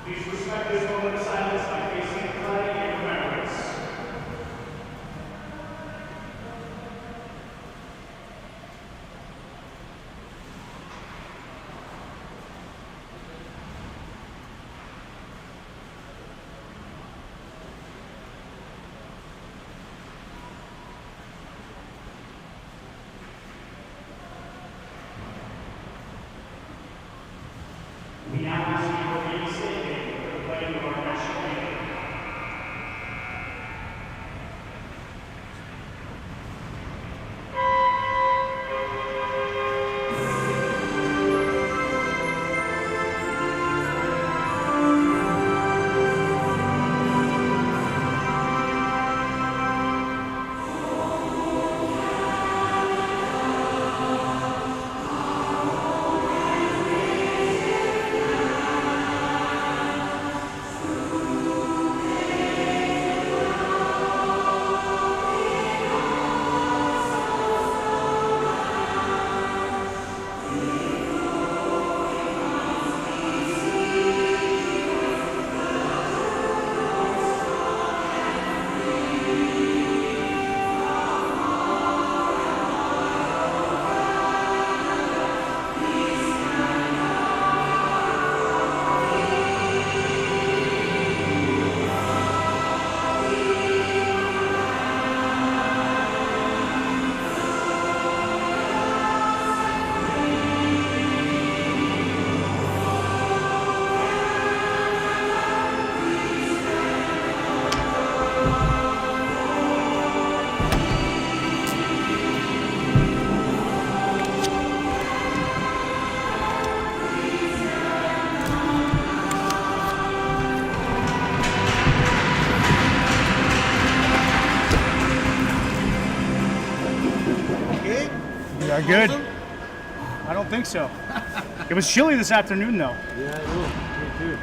Please respect this moment of silence by facing the flag in remembrance. We now ask you to remain standing for the playing of our national anthem. We are good. I don't think so. It was chilly this afternoon, though. Yeah, I know. Me too.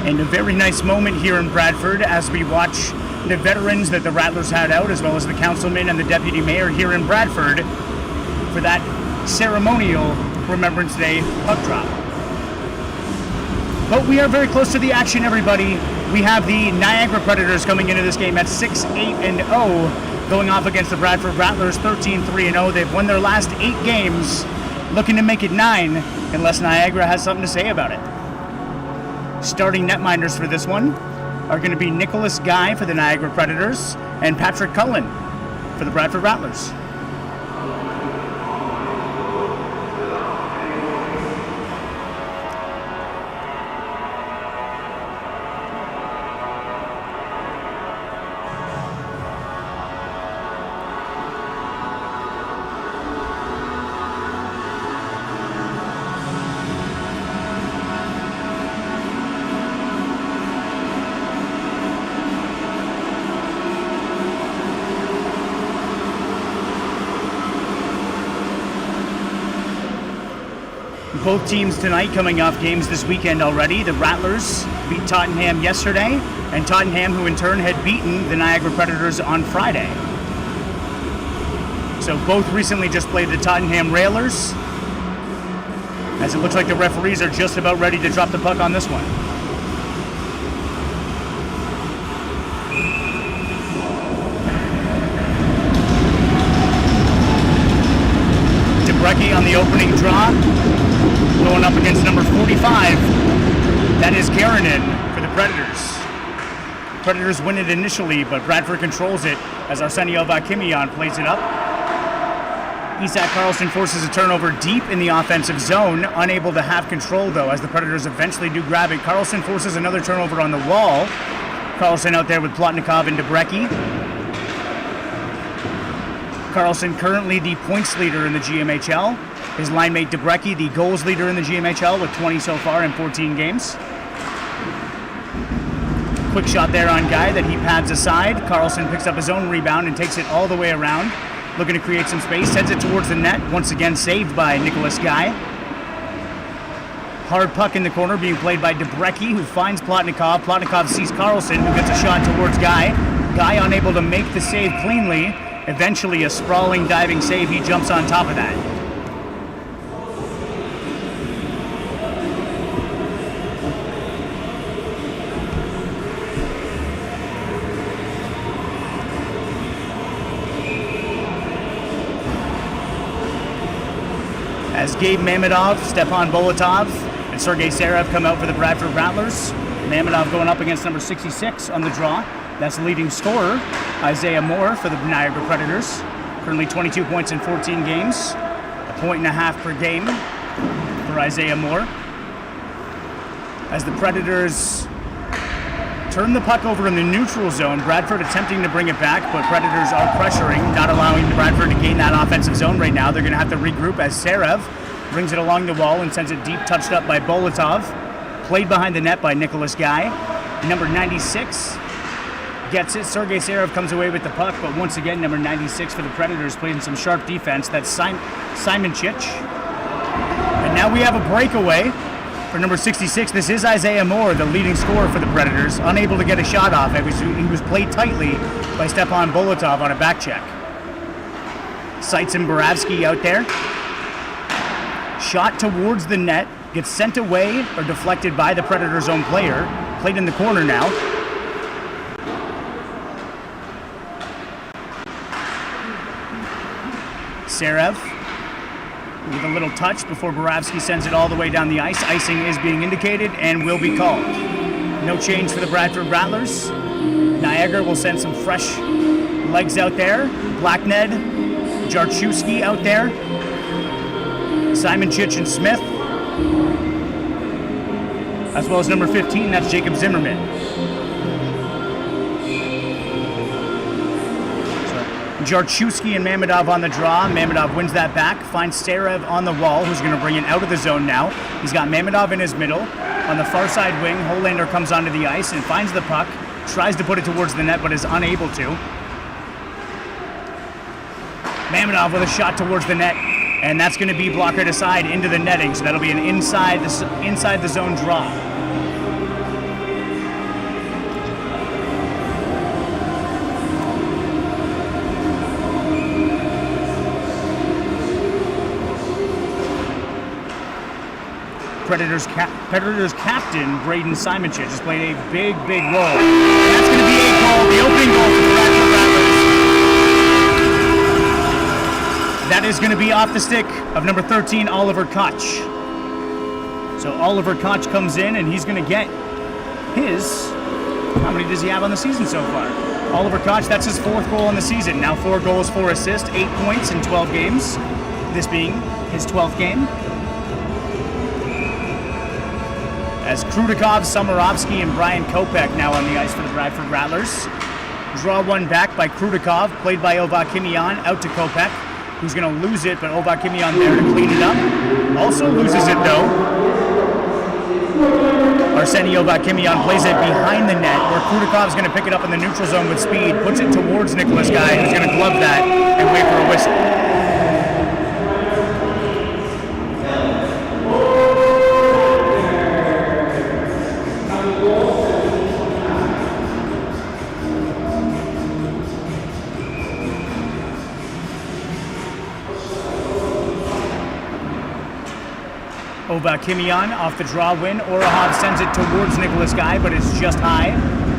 And a very nice moment here in Bradford as we watch the veterans that the Rattlers had out, as well as the councilman and the deputy mayor here in Bradford for that ceremonial Remembrance Day puck drop. But we are very close to the action, everybody. We have the Niagara Predators coming into this game at 6-8-0, going off against the Bradford Rattlers 13-3-0. They've won their last 8 games, looking to make it 9, unless Niagara has something to say about it. Starting netminders for this one are going to be Nicholas Guy for the Niagara Predators and Patrick Cullen for the Bradford Rattlers. Both teams tonight coming off games this weekend already. The Rattlers beat Tottenham yesterday, and Tottenham, who in turn had beaten the Niagara Predators on Friday. So both recently just played the Tottenham Railers, as it looks like the referees are just about ready to drop the puck on this one. DeBrecki on the opening draw, going up against number 45. That is Karanen for the Predators. Predators win it initially, but Bradford controls it as Arsenio Vakimian plays it up. Isak Karlsson forces a turnover deep in the offensive zone, unable to have control though, as the Predators eventually do grab it. Karlsson forces another turnover on the wall. Karlsson out there with Plotnikov and DeBrecki. Karlsson currently the points leader in the GMHL. His line mate DeBrecki, the goals leader in the GMHL with 20 so far in 14 games. Quick shot there on Guy that he pads aside. Carlson picks up his own rebound and takes it all the way around. Looking to create some space, sends it towards the net. Once again saved by Nicholas Guy. Hard puck in the corner being played by Debrecki, who finds Plotnikov. Plotnikov sees Carlson, who gets a shot towards Guy. Guy unable to make the save cleanly. Eventually a sprawling diving save. He jumps on top of that. As Gabe Mamedov, Stepan Bolotov, and Sergei Serev come out for the Bradford Rattlers. Mamedov going up against number 66 on the draw. That's the leading scorer, Isaiah Moore, for the Niagara Predators. Currently 22 points in 14 games. 1.5 points per game for Isaiah Moore. As the Predators turn the puck over in the neutral zone, Bradford attempting to bring it back, but Predators are pressuring, not allowing Bradford to gain that offensive zone right now. They're going to have to regroup as Serev brings it along the wall and sends it deep, touched up by Bolotov. Played behind the net by Nicholas Guy. Number 96 gets it. Sergei Serev comes away with the puck, but once again, number 96 for the Predators playing some sharp defense. That's Simon Chich. And now we have a breakaway for number 66. This is Isaiah Moore, the leading scorer for the Predators, unable to get a shot off. He was played tightly by Stepan Bolotov on a back check. Sights and Boravsky out there. Shot towards the net, gets sent away or deflected by the Predators' own player. Played in the corner now. Serev with a little touch before Boravsky sends it all the way down the ice. Icing is being indicated and will be called. No change for the Bradford Rattlers. Niagara will send some fresh legs out there. Blackned, Jarchewski out there. Simon Chich and Smith. As well as number 15, that's Jacob Zimmerman. Jarchewski and Mamedov on the draw. Mamedov wins that back, finds Serev on the wall, who's going to bring it out of the zone now. He's got Mamedov in his middle. On the far side wing, Holander comes onto the ice and finds the puck, tries to put it towards the net, but is unable to. Mamedov with a shot towards the net, and that's going to be blockered aside into the netting, so that'll be an inside the zone draw. Predators captain Braden Simonchich has played a big role. And that's going to be a goal, the opening goal for the Bradford Rattlers. That is going to be off the stick of number 13, Oliver Koch. So Oliver Koch comes in and he's going to get his, how many does he have on the season so far? Oliver Koch, that's his 4th goal on the season. Now 4 goals, 4 assists, 8 points in 12 games. This being his 12th game. As Krudikov, Samarovsky, and Brian Kopech now on the ice for the Bradford Rattlers. Draw one back by Krudikov, played by Ovakimian, out to Kopech, who's going to lose it, but Ovakimian there to clean it up. Also loses it though. Arseny Ovakimian plays it behind the net, where Krudikov's going to pick it up in the neutral zone with speed, puts it towards Nicholas Guy, who's going to glove that and wait for a whistle. Ovakimian off the draw win. Orahov sends it towards Nicholas Guy, but it's just high.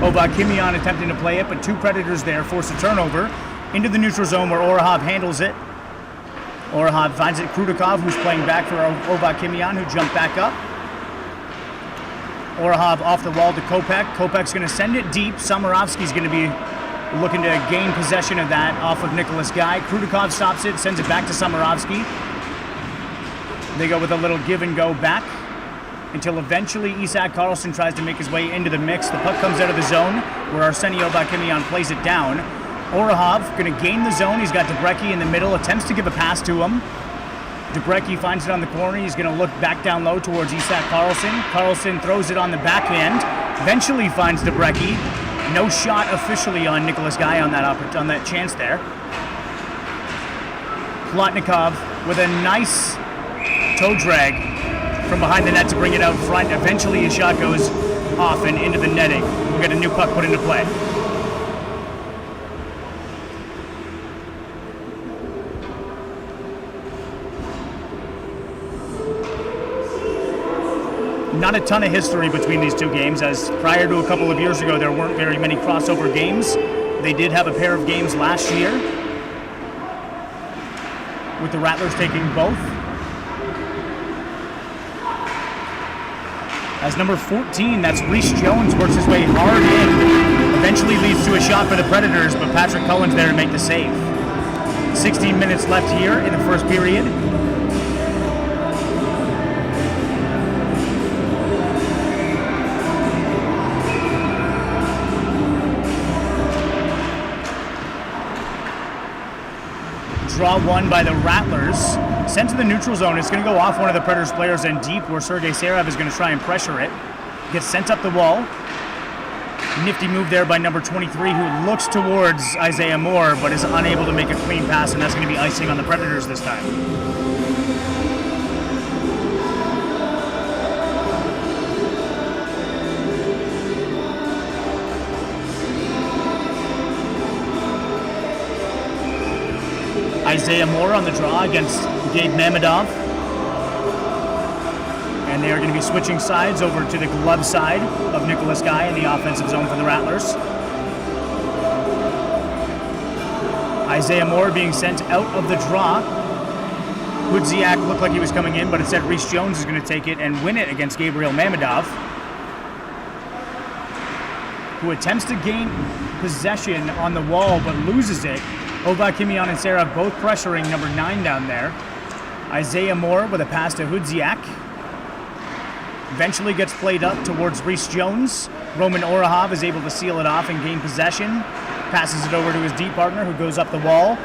Ovakimian attempting to play it, but 2 Predators there force a turnover into the neutral zone where Orahov handles it. Orahov finds it Krudikov, who's playing back for Ovakimian, who jumped back up. Orahov off the wall to Kopech. Kopech's going to send it deep. Samarovsky's going to be looking to gain possession of that off of Nicholas Guy. Krudikov stops it, sends it back to Samarovsky. They go with a little give and go back until eventually Isak Karlsson tries to make his way into the mix. The puck comes out of the zone where Arseny Ovakimian plays it down. Orahov going to gain the zone. He's got Debrecki in the middle, attempts to give a pass to him. Debrecki finds it on the corner. He's going to look back down low towards Isak Karlsson. Karlsson throws it on the backhand Eventually finds Debrecki. No shot officially on Nicholas Guy on that chance there. Plotnikov with a nice toe drag from behind the net to bring it out front. Eventually his shot goes off and into the netting. We'll get a new puck put into play. Not a ton of history between these two games, as prior to a couple of years ago there weren't very many crossover games. They did have a pair of games last year, with the Rattlers taking both. As number 14, that's Reese Jones, works his way hard in. Eventually leads to a shot for the Predators, but Patrick Cullen's there to make the save. 16 minutes left here in the first period. Draw one by the Rattlers. Sent to the neutral zone. It's going to go off one of the Predators players and deep, where Sergei Sarav is going to try and pressure it. Gets sent up the wall. Nifty move there by number 23, who looks towards Isaiah Moore, but is unable to make a clean pass, and that's going to be icing on the Predators this time. Isaiah Moore on the draw against Gabe Mamedov. And they are going to be switching sides over to the glove side of Nicholas Guy in the offensive zone for the Rattlers. Isaiah Moore being sent out of the draw. Hudziak looked like he was coming in, but instead Reese Jones is going to take it and win it against Gabriel Mamedov, who attempts to gain possession on the wall but loses it. Ova, Kimian, and Sarah both pressuring number 9 down there. Isaiah Moore with a pass to Hudziak. Eventually gets played up towards Reese Jones. Roman Orahov is able to seal it off and gain possession. Passes it over to his deep partner, who goes up the wall.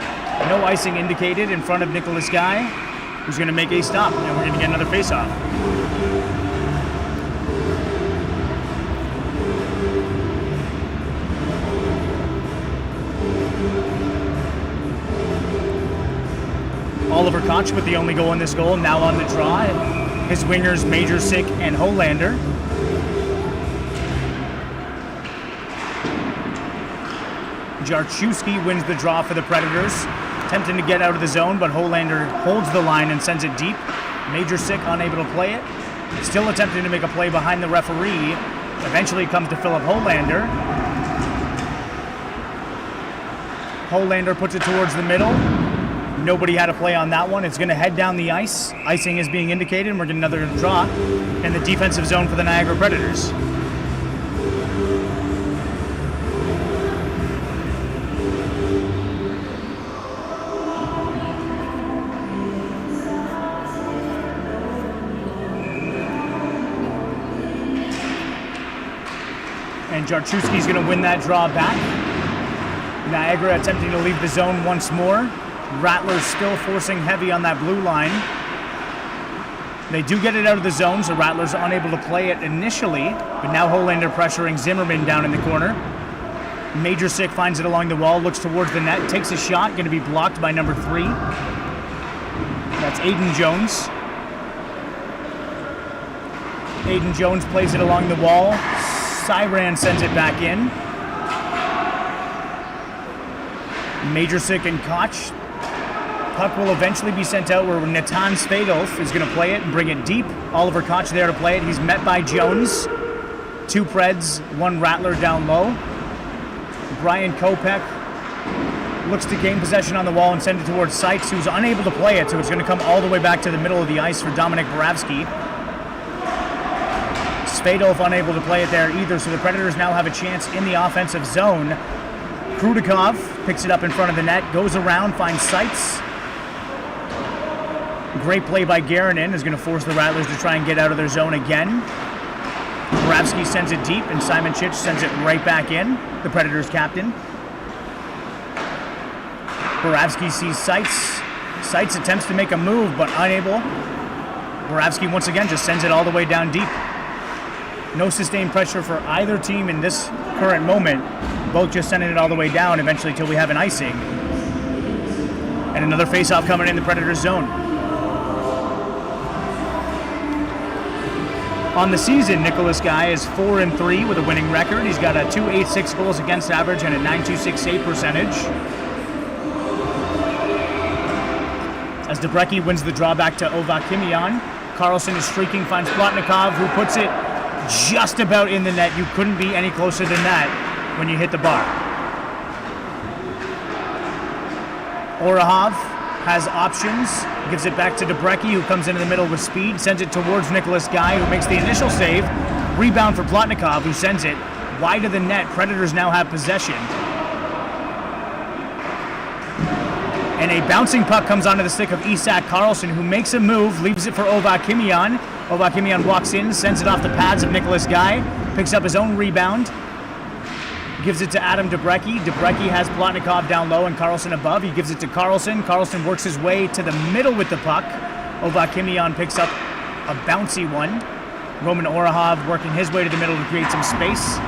No icing indicated in front of Nicholas Guy, who's going to make a stop, and we're going to get another face-off. Oliver Koch with the only goal in this goal, now on the draw. His wingers, Major Sick and Holander. Jarchewski wins the draw for the Predators. Attempting to get out of the zone, but Holander holds the line and sends it deep. Major Sick unable to play it. Still attempting to make a play behind the referee. Eventually comes to Philip Holander. Holander puts it towards the middle. Nobody had a play on that one. It's going to head down the ice. Icing is being indicated, and we're getting another draw in the defensive zone for the Niagara Predators. And Jarchewski's going to win that draw back. Niagara attempting to leave the zone once more. Rattlers still forcing heavy on that blue line. They do get it out of the zone, so Rattlers unable to play it initially, but now Holander pressuring Zimmerman down in the corner. Major Sick finds it along the wall, looks towards the net, takes a shot, going to be blocked by number 3. That's Aiden Jones. Aiden Jones plays it along the wall. Cyran sends it back in. Major Sick and Koch. Puck will eventually be sent out where Natan Svedolf is going to play it and bring it deep. Oliver Koch there to play it. He's met by Jones. 2 Preds, 1 Rattler down low. Brian Kopech looks to gain possession on the wall and send it towards Sykes, who's unable to play it, so it's going to come all the way back to the middle of the ice for Dominik Boravsky. Svedolf unable to play it there either, so the Predators now have a chance in the offensive zone. Krudikov picks it up in front of the net, goes around, finds Sykes. Great play by Garanin is going to force the Rattlers to try and get out of their zone again. Boravsky sends it deep, and Simon Chich sends it right back in, the Predators' captain. Boravsky sees Sykes. Sykes attempts to make a move, but unable. Boravsky once again just sends it all the way down deep. No sustained pressure for either team in this current moment. Both just sending it all the way down eventually till we have an icing. And another face-off coming in the Predators zone. On the season, Nicholas Guy is 4-3 with a winning record. He's got a .286 goals against average and a .926 save percentage. As Debrecki wins the draw back to Ovakimian, Carlson is streaking, finds Plotnikov, who puts it just about in the net. You couldn't be any closer than that when you hit the bar. Orahov has options, gives it back to Debrecki, who comes into the middle with speed, sends it towards Nicholas Guy, who makes the initial save. Rebound for Plotnikov, who sends it wide of the net. Predators now have possession. And a bouncing puck comes onto the stick of Isak Karlsson, who makes a move, leaves it for Ovakimian. Ovakimian walks in, sends it off the pads of Nicholas Guy, picks up his own rebound, gives it to Adam Debrecki. Debrecki has Plotnikov down low and Karlsson above. He gives it to Karlsson. Karlsson works his way to the middle with the puck. Ovakimian picks up a bouncy one. Roman Orahov working his way to the middle to create some space.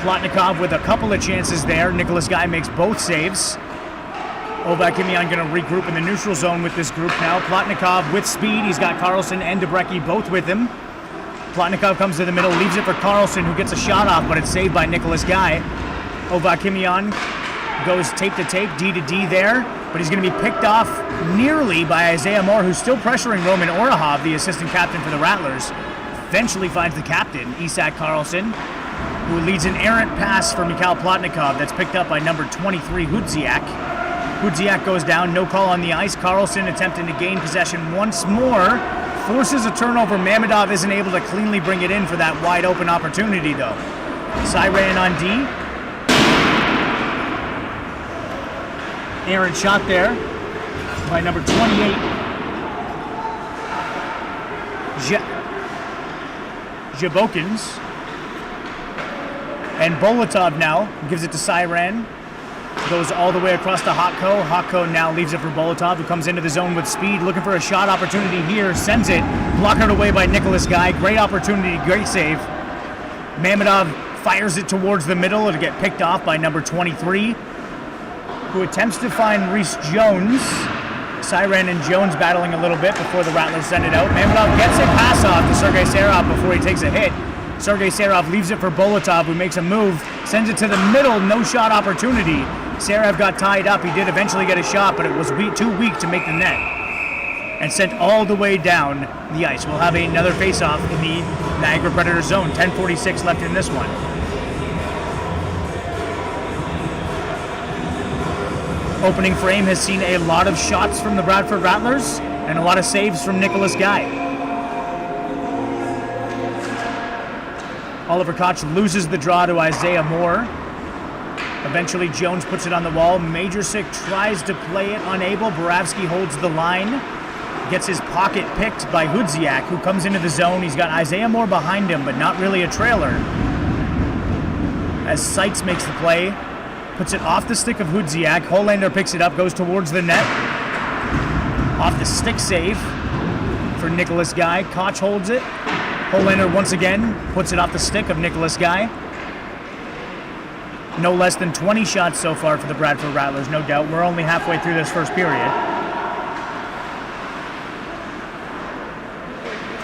Plotnikov with a couple of chances there. Nicholas Guy makes both saves. Ovakimian going to regroup in the neutral zone with this group now. Plotnikov with speed. He's got Karlsson and Debrecki both with him. Plotnikov comes to the middle, leaves it for Karlsson, who gets a shot off, but it's saved by Nicholas Guy. Ovakimian goes tape to tape, D to D there, but he's going to be picked off nearly by Isaiah Moore, who's still pressuring Roman Orahov, the assistant captain for the Rattlers. Eventually finds the captain, Isak Karlsson, who leads an errant pass for Mikhail Plotnikov that's picked up by number 23, Hudziak. Hudziak goes down, no call on the ice. Karlsson attempting to gain possession once more. Forces a turnover. Mamedov isn't able to cleanly bring it in for that wide open opportunity, though. Siren on D. Errant shot there by number 28. Jabokins. And Bolotov now gives it to Siren. Goes all the way across to Hotko. Hotko now leaves it for Bolotov, who comes into the zone with speed, looking for a shot opportunity here. Sends it. Blocked away by Nicholas Guy. Great opportunity, great save. Mamedov fires it towards the middle to get picked off by number 23, who attempts to find Reese Jones. Siren and Jones battling a little bit before the Rattlers send it out. Mamedov gets a pass off to Sergei Serov before he takes a hit. Sergei Serov leaves it for Bolotov, who makes a move, sends it to the middle, no shot opportunity. Serov got tied up. He did eventually get a shot, but it was too weak to make the net. And sent all the way down the ice. We'll have another face-off in the Niagara Predators zone. 10:46 left in this one. Opening frame has seen a lot of shots from the Bradford Rattlers and a lot of saves from Nicholas Guy. Oliver Koch loses the draw to Isaiah Moore. Eventually, Jones puts it on the wall. Majorsic tries to play it, unable. Boravsky holds the line. Gets his pocket picked by Hudziak, who comes into the zone. He's got Isaiah Moore behind him, but not really a trailer. As Seitz makes the play, puts it off the stick of Hudziak. Hollander picks it up, goes towards the net. Off the stick save for Nicholas Guy. Koch holds it. Hollander once again puts it off the stick of Nicholas Guy. No less than 20 shots so far for the Bradford Rattlers, no doubt. We're only halfway through this first period.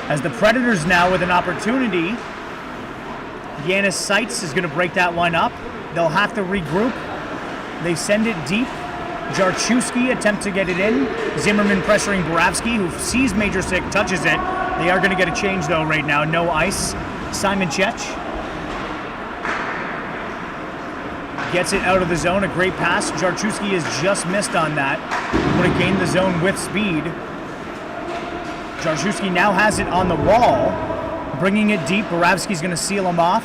As the Predators now with an opportunity, Yanis Seitz is going to break that one up. They'll have to regroup. They send it deep. Jarchewski attempts to get it in. Zimmerman pressuring Boravsky, who sees Majorsic, touches it. They are going to get a change, though, right now. No ice. Simon Chech gets it out of the zone. A great pass. Jarchewski has just missed on that. Would have gained the zone with speed. Jarchewski now has it on the wall. Bringing it deep. Boravsky's going to seal him off.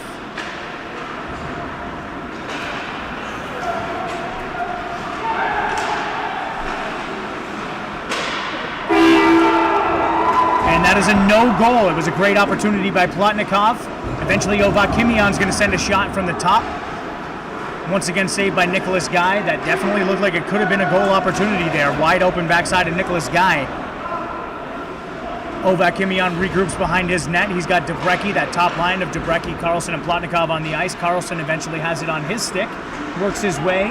And that is a no goal. It was a great opportunity by Plotnikov. Eventually, Ovakimian's going to send a shot from the top. Once again, saved by Nicholas Guy. That definitely looked like it could have been a goal opportunity there. Wide open backside of Nicholas Guy. Ovakimian regroups behind his net. He's got Debrecki, that top line of Debrecki, Carlson, and Plotnikov on the ice. Carlson eventually has it on his stick, works his way,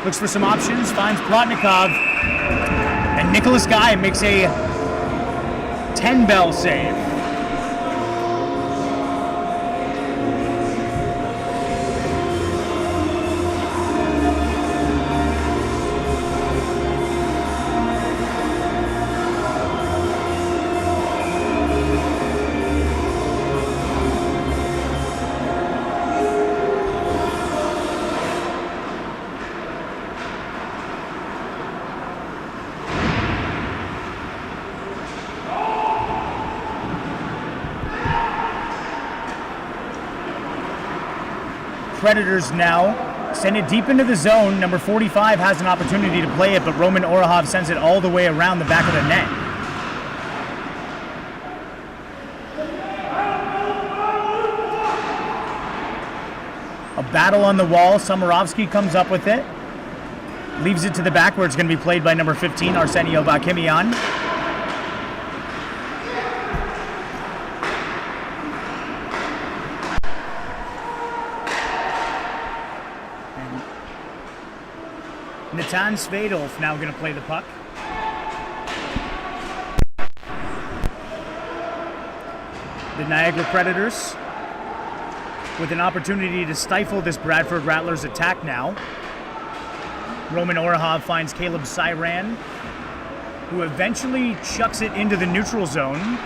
looks for some options, finds Plotnikov, and Nicholas Guy makes a 10-bell save. Predators now send it deep into the zone. Number 45 has an opportunity to play it, but Roman Orahov sends it all the way around the back of the net. A battle on the wall. Samarovsky comes up with it. Leaves it to the back where it's going to be played by number 15, Arsenio Vakimian. Natan Svedolf now going to play the puck. The Niagara Predators with an opportunity to stifle this Bradford Rattlers attack now. Roman Orahov finds Caleb Cyran, who eventually chucks it into the neutral zone.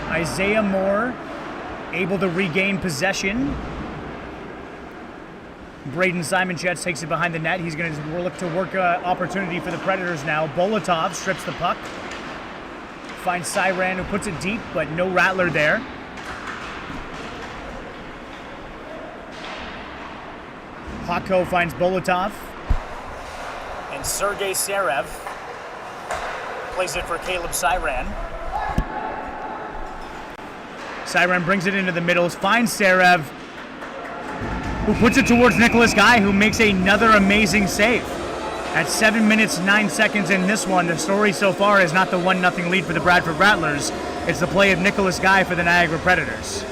Isaiah Moore able to regain possession. Braden Simonchets takes it behind the net. He's going to look to work an opportunity for the Predators now. Bolotov strips the puck. Finds Cyran, who puts it deep, but no Rattler there. Hotko finds Bolotov. And Sergei Serev plays it for Caleb Cyran. Cyran brings it into the middle, finds Serev, who puts it towards Nicholas Guy, who makes another amazing save. At 7 minutes, 9 seconds in this one, the story so far is not the 1-0 lead for the Bradford Rattlers. It's the play of Nicholas Guy for the Niagara Predators.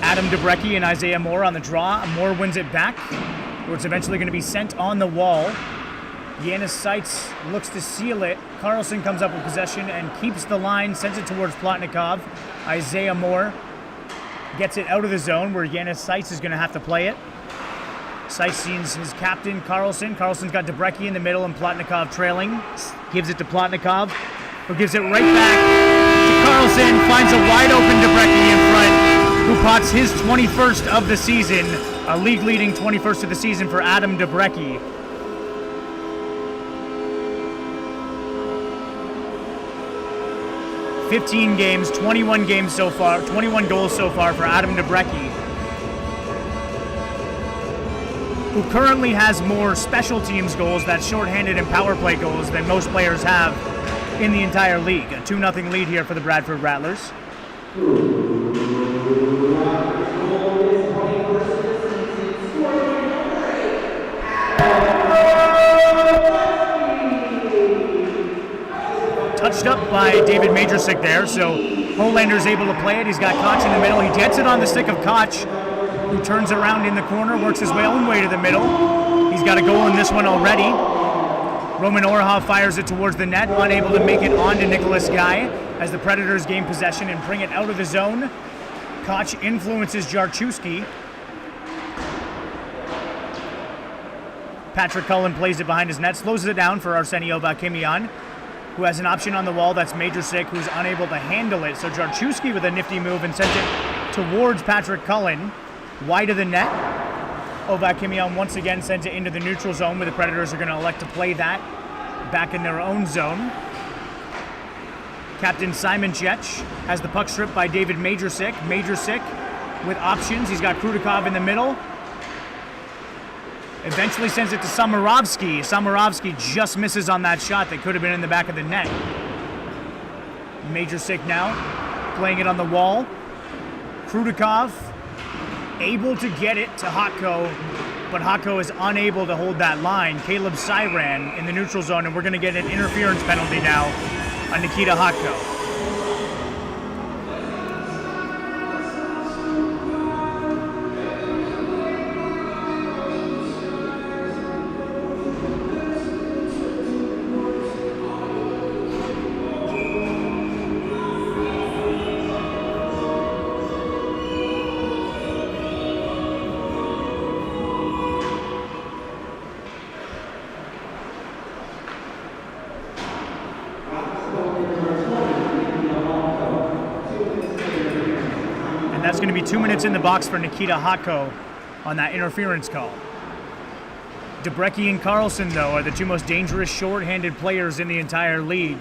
Adam Debrecki and Isaiah Moore on the draw. Moore wins it back, where it's eventually going to be sent on the wall. Yanis Seitz looks to seal it. Carlson comes up with possession and keeps the line, sends it towards Plotnikov. Isaiah Moore gets it out of the zone, where Yanis Seitz is going to have to play it. Seitz sees his captain, Carlson. Carlson's got Debrecki in the middle and Plotnikov trailing. Gives it to Plotnikov, who gives it right back to Carlson. Finds a wide open Debrecki in front, who pots his 21st of the season, a league-leading 21st of the season for Adam Debrecki. "15 games, 21 games so far, 21 goals so far for Adam Debrecki, who currently has more special teams goals, that's shorthanded and power play goals, than most players have in the entire league. A 2-0 lead here for the Bradford Rattlers. Touched up by David Majorsick there, so Holander's able to play it. He's got Koch in the middle. He gets it on the stick of Koch, who turns around in the corner, works his own way to the middle. He's got a goal in this one already. Roman Orahov fires it towards the net, unable to make it onto Nicholas Guy as the Predators gain possession and bring it out of the zone. Koch influences Jarchewski. Patrick Cullen plays it behind his net, slows it down for Arsenio Vakimian, who has an option on the wall. That's Majorsick, who's unable to handle it. So Jarchewski with a nifty move and sends it towards Patrick Cullen, wide of the net. Ovakimian once again sends it into the neutral zone, where the Predators are going to elect to play that back in their own zone. Captain Simon Chech has the puck stripped by David Majorsick. Majorsick with options. He's got Krudikov in the middle. Eventually sends it to Samarovsky. Samarovsky just misses on that shot that could have been in the back of the net. Majorsick now playing it on the wall. Krudikov able to get it to Hotko, but Hotko is unable to hold that line. Caleb Siran in the neutral zone, and we're going to get an interference penalty now on Nikita Hotko. That's going to be 2 minutes in the box for Nikita Hotko on that interference call. Debrecki and Carlson, though, are the two most dangerous shorthanded players in the entire league.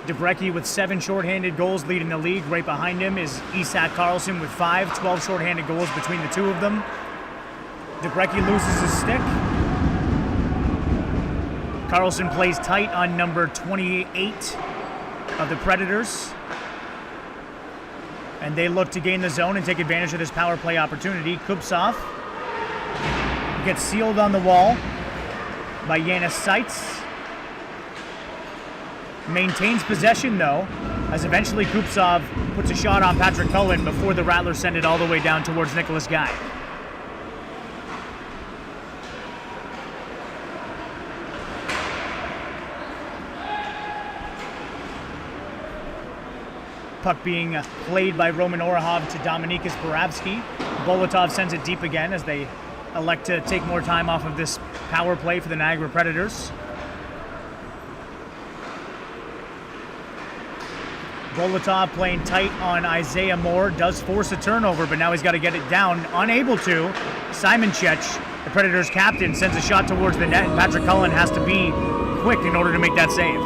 Debrecki with 7 shorthanded goals leading the league. Right behind him is Isak Carlson with 5, 12 shorthanded goals between the two of them. Debrecki loses his stick. Carlson plays tight on number 28 of the Predators. And they look to gain the zone and take advantage of this power play opportunity. Kupsov gets sealed on the wall by Yanis Seitz. Maintains possession, though, as eventually Kupsov puts a shot on Patrick Cullen before the Rattlers send it all the way down towards Nicholas Guy. Puck being played by Roman Orahov to Dominikas Boravsky. Bolotov sends it deep again as they elect to take more time off of this power play for the Niagara Predators. Bolotov playing tight on Isaiah Moore, does force a turnover, but now he's got to get it down. Unable to. Simon Chech, the Predators captain, sends a shot towards the net, and Patrick Cullen has to be quick in order to make that save.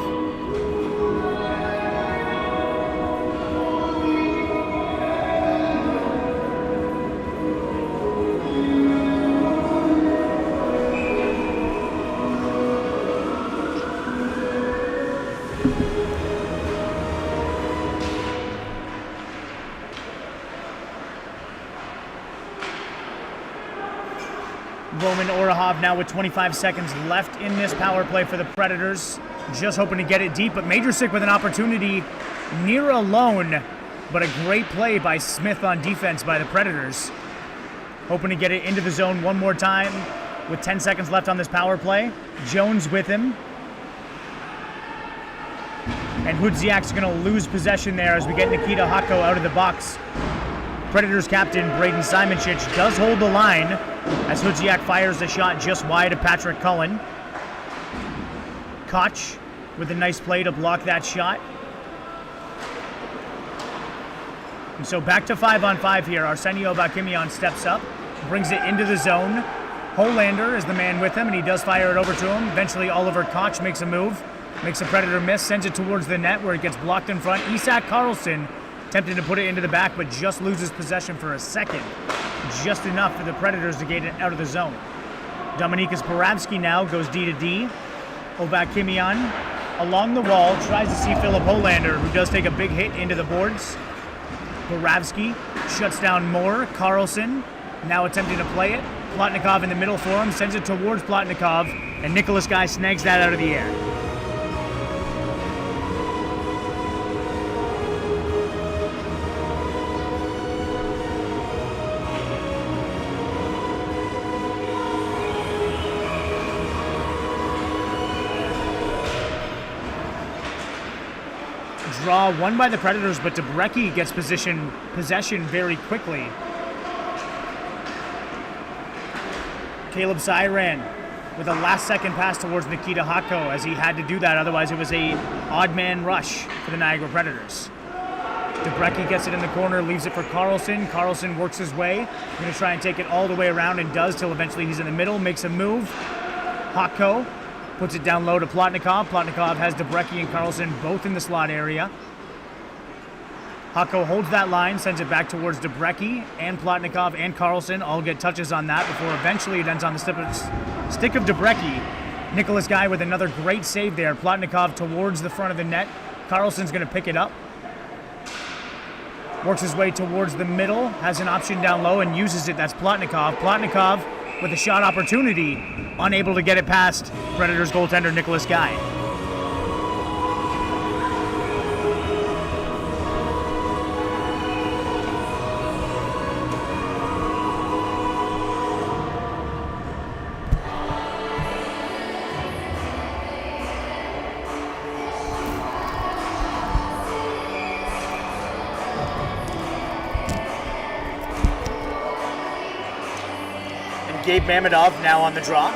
Roman Orahov now with 25 seconds left in this power play for the Predators. Just hoping to get it deep, but Majorsic with an opportunity near alone, but a great play by Smith on defense by the Predators. Hoping to get it into the zone one more time with 10 seconds left on this power play. Jones with him. And Hudziak's going to lose possession there as we get Nikita Hotko out of the box. Predators captain Braden Simonchich does hold the line as Hudziak fires a shot just wide of Patrick Cullen. Koch with a nice play to block that shot. And so back to 5-on-5 here. Arsenio Bakimian steps up, brings it into the zone. Holander is the man with him, and he does fire it over to him. Eventually Oliver Koch makes a move, makes a Predator miss, sends it towards the net where it gets blocked in front. Isak Carlson attempting to put it into the back, but just loses possession for a second. Just enough for the Predators to get it out of the zone. Dominikas Boravsky now goes D to D. Obakimian along the wall tries to see Philip Holander, who does take a big hit into the boards. Boravsky shuts down Moore. Carlson now attempting to play it. Plotnikov in the middle for him, sends it towards Plotnikov, and Nicholas Guy snags that out of the air. Draw won by the Predators, but Debrecki gets possession very quickly. Caleb Siran with a last-second pass towards Nikita Hotko as he had to do that, otherwise it was a odd-man rush for the Niagara Predators. Debrecki gets it in the corner, leaves it for Carlson. Carlson works his way, going to try and take it all the way around, and does till eventually he's in the middle, makes a move. Hotko puts it down low to Plotnikov. Plotnikov has Debrecki and Carlson both in the slot area. Hotko holds that line, sends it back towards Debrecki, and Plotnikov and Carlson all get touches on that before eventually it ends on the stick of Debrecki. Nicholas Guy with another great save there. Plotnikov towards the front of the net. Carlson's going to pick it up. works his way towards the middle, has an option down low and uses it. That's Plotnikov. Plotnikov with a shot opportunity, unable to get it past Predators goaltender Nicholas Guy. Gabe Mamedov now on the draw.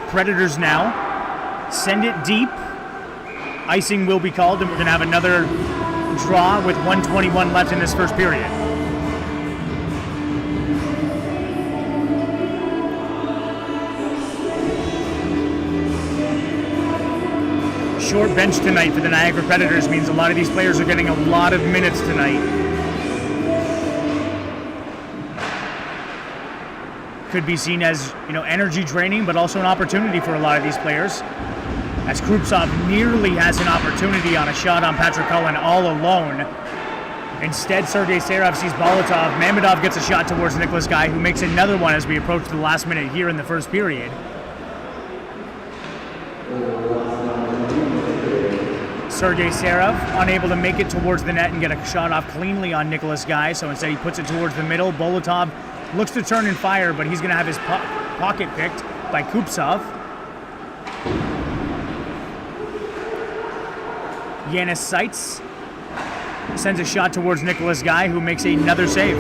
Predators now send it deep. Icing will be called, and we're going to have another draw with 1:21 left in this first period. Short bench tonight for the Niagara Predators means a lot of these players are getting a lot of minutes tonight. Could be seen as, energy draining, but also an opportunity for a lot of these players. As Krupsov nearly has an opportunity on a shot on Patrick Cullen all alone. Instead, Sergei Serov sees Bolotov. Mamedov gets a shot towards Nicholas Guy, who makes another one as we approach the last minute here in the first period. Sergei Serov unable to make it towards the net and get a shot off cleanly on Nicholas Guy, so instead he puts it towards the middle. Bolotov looks to turn and fire, but he's going to have his pocket picked by Kupsov. Yanis Seitz sends a shot towards Nicholas Guy, who makes another save.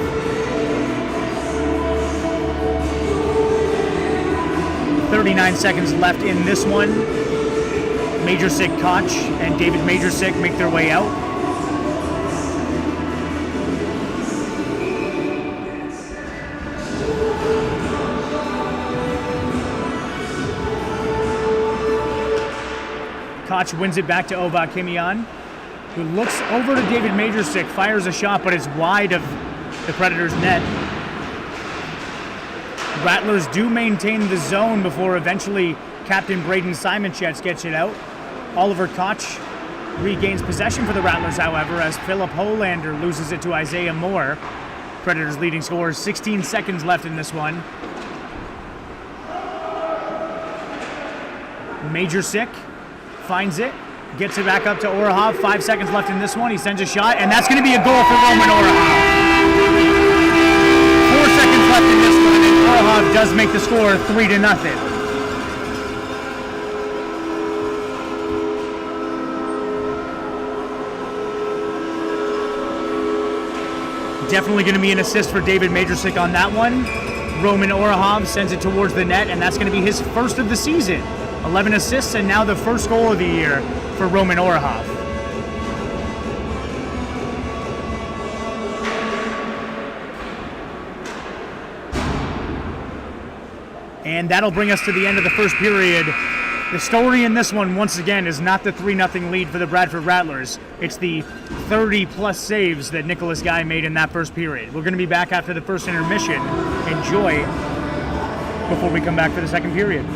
.39 seconds left in this one. Majorsic, Koch, and David Majorsic make their way out. Koch wins it back to Ova Kimian, who looks over to David Majorsic, fires a shot, but it's wide of the Predators' net. Rattlers do maintain the zone before eventually Captain Braden Simonchets gets it out. Oliver Koch regains possession for the Rattlers, however, as Philip Holander loses it to Isaiah Moore. Predators leading scorers, 16 seconds left in this one. Majorsic finds it, gets it back up to Orahov. 5 seconds left in this one. He sends a shot, and that's going to be a goal for Roman Orahov. 4 seconds left in this one, and Orahov does make the score 3-0. Definitely going to be an assist for David Majorsic on that one. Roman Orahov sends it towards the net, and that's going to be his first of the season. 11 assists, and now the first goal of the year for Roman Orahov. And that'll bring us to the end of the first period. The story in this one, once again, is not the 3-0 lead for the Bradford Rattlers. It's the 30-plus saves that Nicholas Guy made in that first period. We're going to be back after the first intermission. Enjoy before we come back for the second period.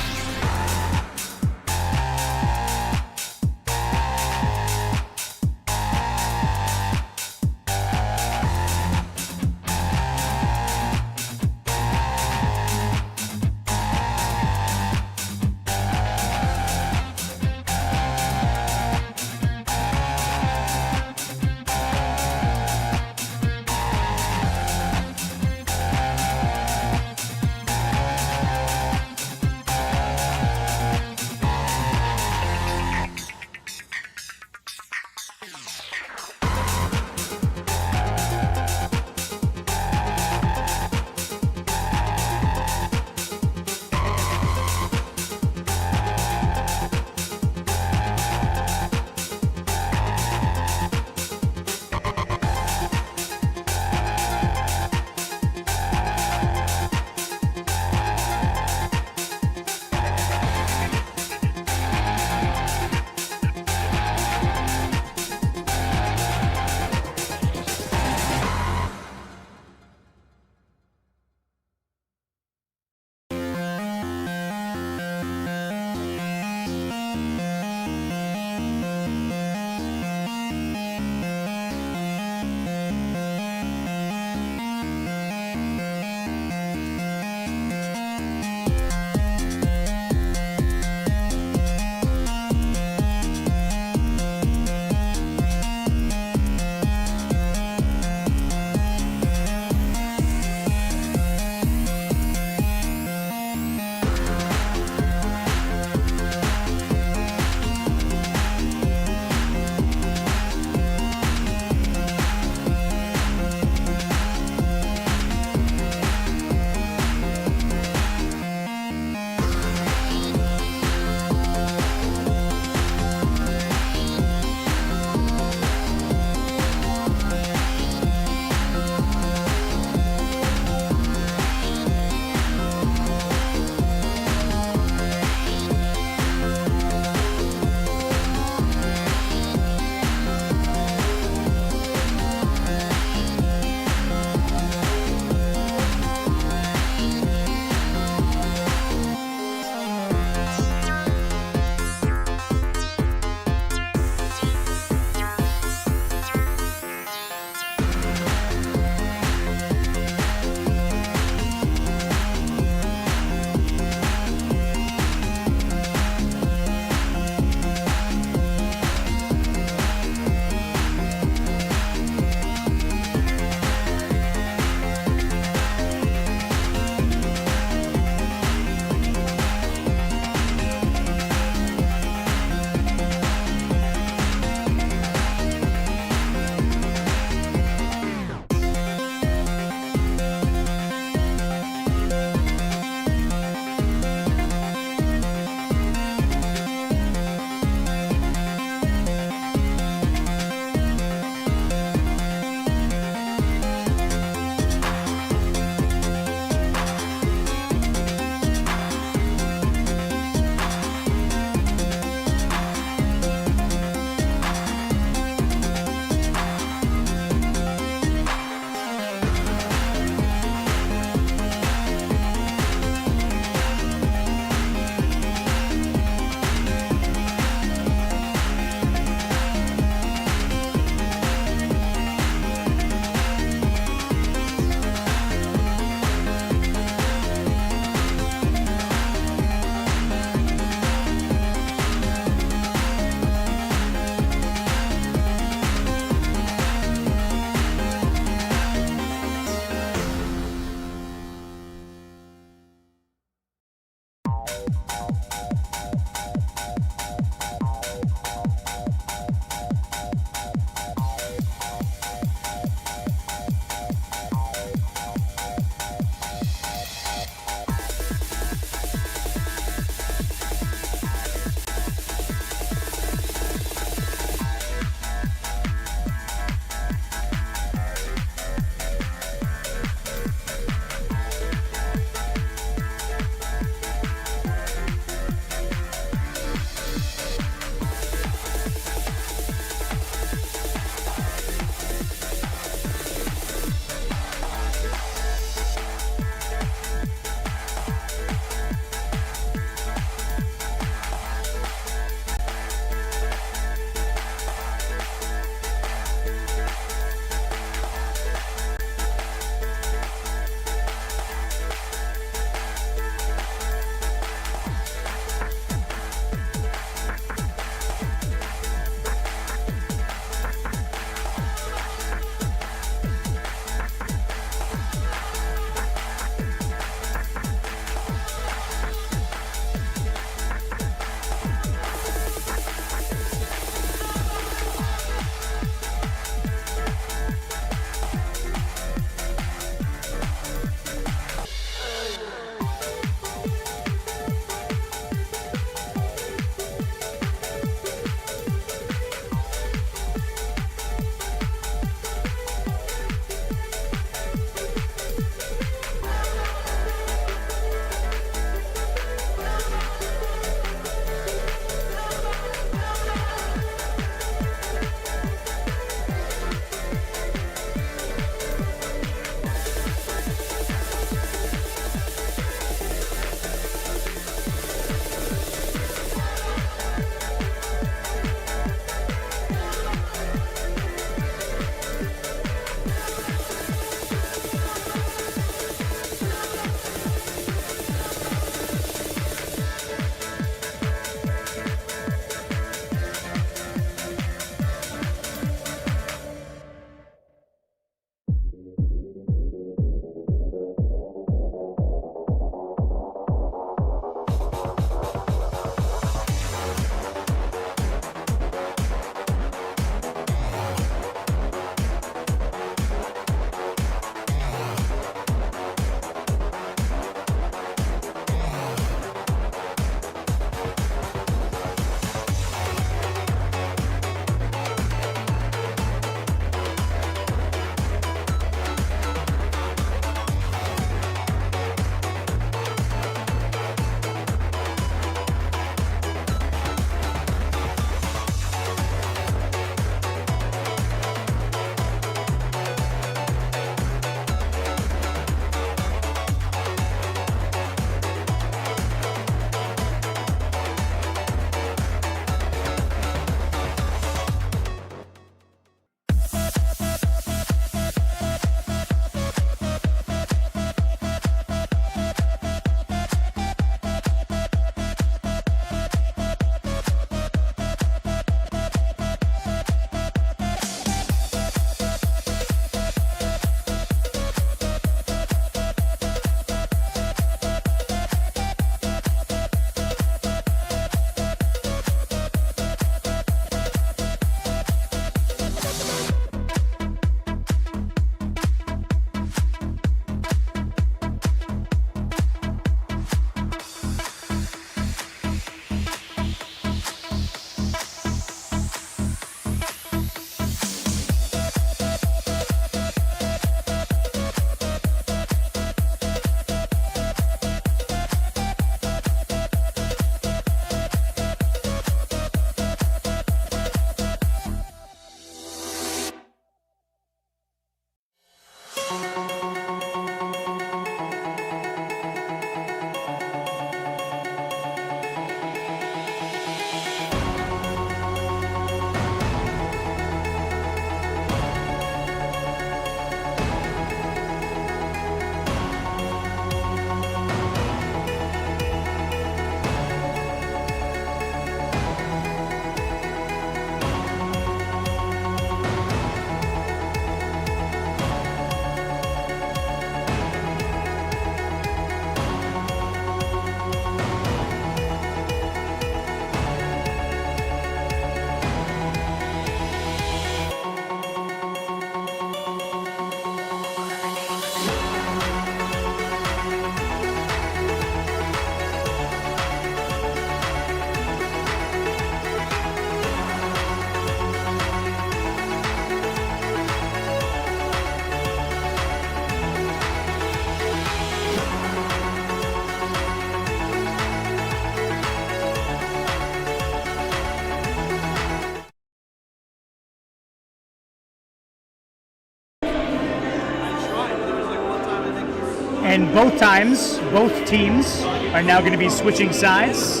And both times, both teams are now going to be switching sides.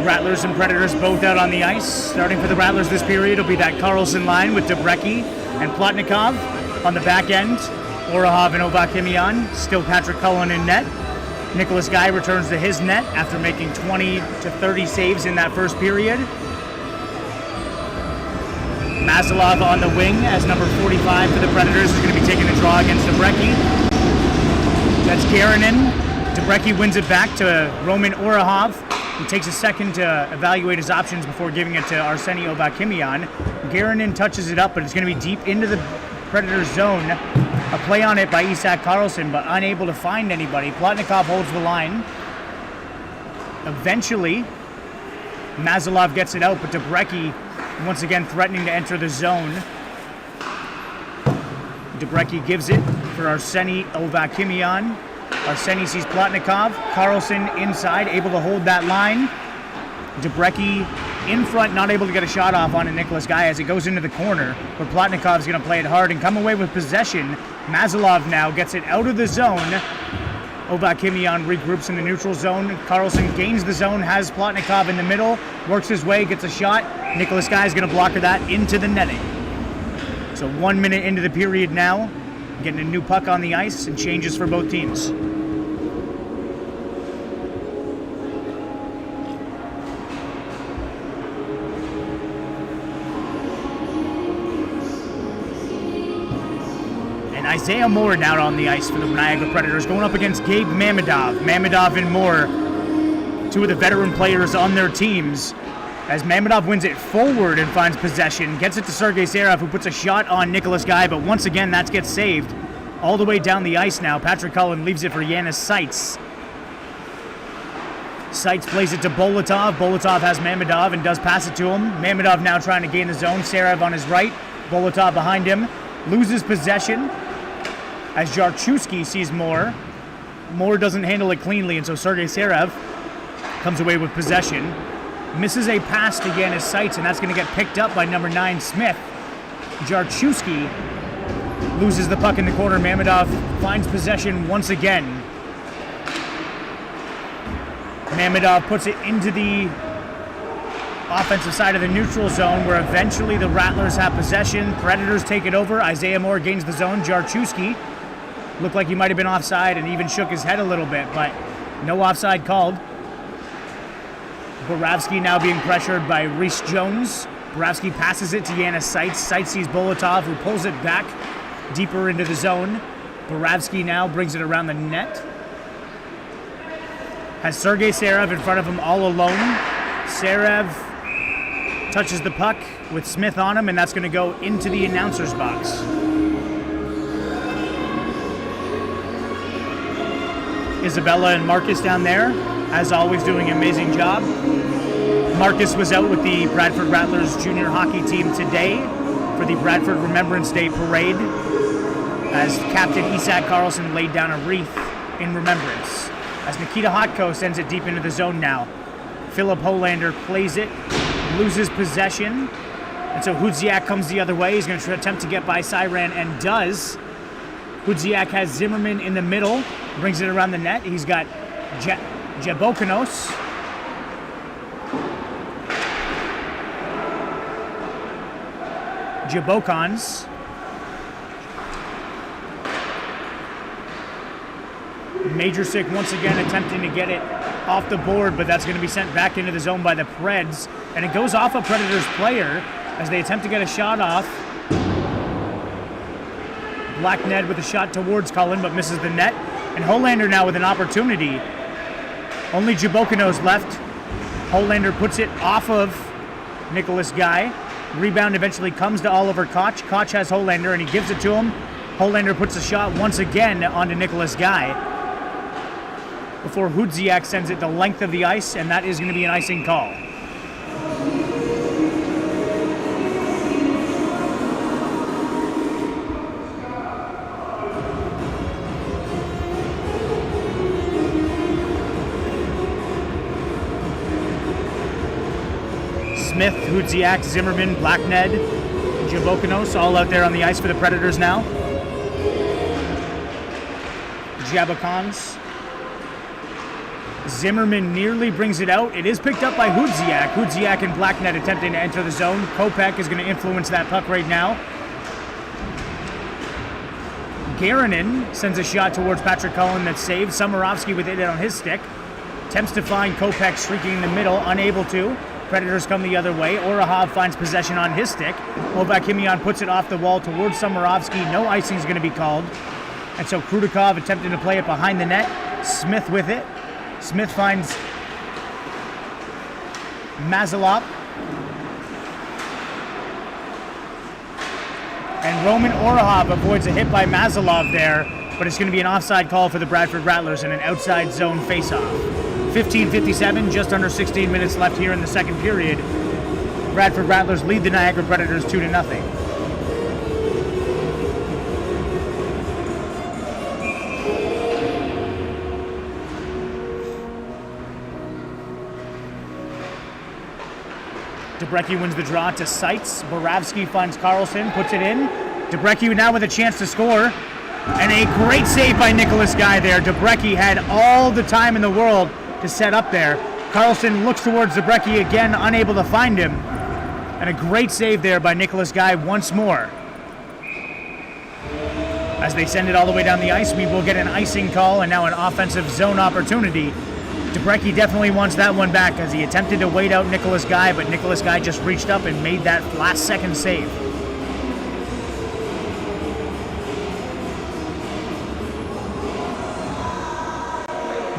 Rattlers and Predators both out on the ice. Starting for the Rattlers this period will be that Carlson line with Debrecki and Plotnikov. On the back end, Orahov and Ovakimian. Still Patrick Cullen in net. Nicholas Guy returns to his net after making 20 to 30 saves in that first period. Mazalov on the wing as number 45 for the Predators is going to be taking the draw against Debrecki. That's Garanin. Debrecki wins it back to Roman Orahov. He takes a second to evaluate his options before giving it to Arseny Ovakimian. Garanin touches it up, but it's going to be deep into the Predators zone. A play on it by Isak Karlsson, but unable to find anybody. Plotnikov holds the line. Eventually, Mazalov gets it out, but Debrecki once again threatening to enter the zone. Debrecki gives it for Arseny Ovakimian. Arseny sees Plotnikov. Karlsson inside, able to hold that line. Debrecki in front, not able to get a shot off on a Nicholas Guy as it goes into the corner, but Plotnikov's going to play it hard and come away with possession. Mazalov now gets it out of the zone. Ovakimian regroups in the neutral zone. Karlsson gains the zone, has Plotnikov in the middle, works his way, gets a shot. Nicholas Guy is going to blocker that into the netting. So 1 minute into the period now, getting a new puck on the ice and changes for both teams. And Isaiah Moore now on the ice for the Niagara Predators, going up against Gabe Mamedov. Mamedov and Moore, two of the veteran players on their teams. As Mamedov wins it forward and finds possession, gets it to Sergei Serov, who puts a shot on Nicholas Guy, but once again that gets saved. All the way down the ice now, Patrick Cullen leaves it for Yanis Seitz. Seitz plays it to Bolotov. Bolotov has Mamedov and does pass it to him. Mamedov now trying to gain the zone. Serov on his right. Bolotov behind him. Loses possession as Jarchewski sees Moore. Moore doesn't handle it cleanly, and so Sergei Serov comes away with possession. Misses a pass to Yanis Seitz, and that's going to get picked up by number 9, Smith. Jarchewski loses the puck in the corner. Mamedov finds possession once again. Mamedov puts it into the offensive side of the neutral zone, where eventually the Rattlers have possession. Predators take it over. Isaiah Moore gains the zone. Jarchewski looked like he might have been offside and even shook his head a little bit, but no offside called. Boravsky now being pressured by Reese Jones. Boravsky passes it to Yanis Seitz. Seitz sees Bolotov, who pulls it back deeper into the zone. Boravsky now brings it around the net. Has Sergei Serov in front of him all alone. Serov touches the puck with Smith on him, and that's going to go into the announcer's box. Isabella and Marcus down there, as always, doing an amazing job. Marcus was out with the Bradford Rattlers junior hockey team today for the Bradford Remembrance Day parade, as Captain Isak Karlsson laid down a wreath in remembrance. As Nikita Hotko sends it deep into the zone now. Philip Holander plays it, loses possession, and so Hudziak comes the other way. He's going to attempt to get by Siran, and does. Hudziak has Zimmerman in the middle, brings it around the net. He's got Jabokanos. Jabokans. Majorsic once again attempting to get it off the board, but that's going to be sent back into the zone by the Preds. And it goes off a Predators player as they attempt to get a shot off. Black Ned with a shot towards Cullen, but misses the net. And Holander now with an opportunity. Only Jabokanos left. Holander puts it off of Nicholas Guy. Rebound eventually comes to Oliver Koch. Koch has Holander, and he gives it to him. Holander puts a shot once again onto Nicholas Guy before Hudziak sends it the length of the ice, and that is going to be an icing call. Smith, Hudziak, Zimmerman, Blackned, Jabokanos all out there on the ice for the Predators now. Jabakons. Zimmerman nearly brings it out. It is picked up by Hudziak. Hudziak and Blacknet attempting to enter the zone. Kopech is going to influence that puck right now. Garanin sends a shot towards Patrick Cullen that's saved. Samarovsky with it on his stick. Attempts to find Kopech streaking in the middle, unable to. Predators come the other way. Orahov finds possession on his stick. Ovakimian puts it off the wall towards Samarovsky. No icing is going to be called. And so Krudikov attempting to play it behind the net. Smith with it. Smith finds Mazalop. And Roman Orahov avoids a hit by Mazalov there, but it's going to be an offside call for the Bradford Rattlers and an outside zone faceoff. 15:57, just under 16 minutes left here in the second period. Bradford Rattlers lead the Niagara Predators 2-0. Debrecki wins the draw to Seitz. Boravsky finds Carlson, puts it in. Debrecki now with a chance to score. And a great save by Nicholas Guy there. Debrecki had all the time in the world to set up there. Carlson looks towards Debrecki again, unable to find him. And a great save there by Nicholas Guy once more. As they send it all the way down the ice, we will get an icing call and now an offensive zone opportunity. Debrecki definitely wants that one back as he attempted to wait out Nicholas Guy, but Nicholas Guy just reached up and made that last second save.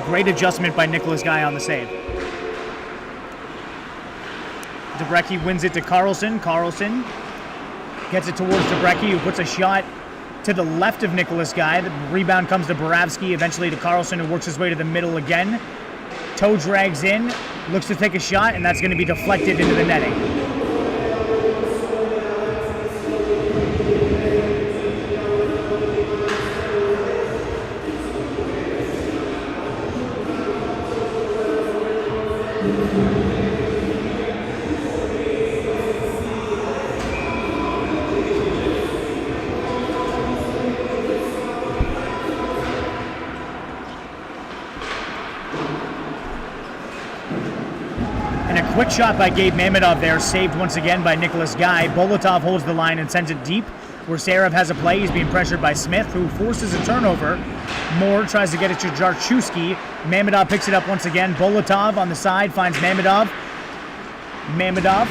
Great adjustment by Nicholas Guy on the save. Debrecki wins it to Carlson. Carlson gets it towards Debrecki, who puts a shot to the left of Nicholas Guy. The rebound comes to Boravsky, eventually to Carlson, who works his way to the middle again. Toe drags in, looks to take a shot, and that's going to be deflected into the netting. Quick shot by Gabe Mamedov there, saved once again by Nicholas Guy. Bolotov holds the line and sends it deep, where Sarev has a play. He's being pressured by Smith, who forces a turnover. Moore tries to get it to Jarchuski. Mamedov picks it up once again. Bolotov on the side finds Mamedov. Mamedov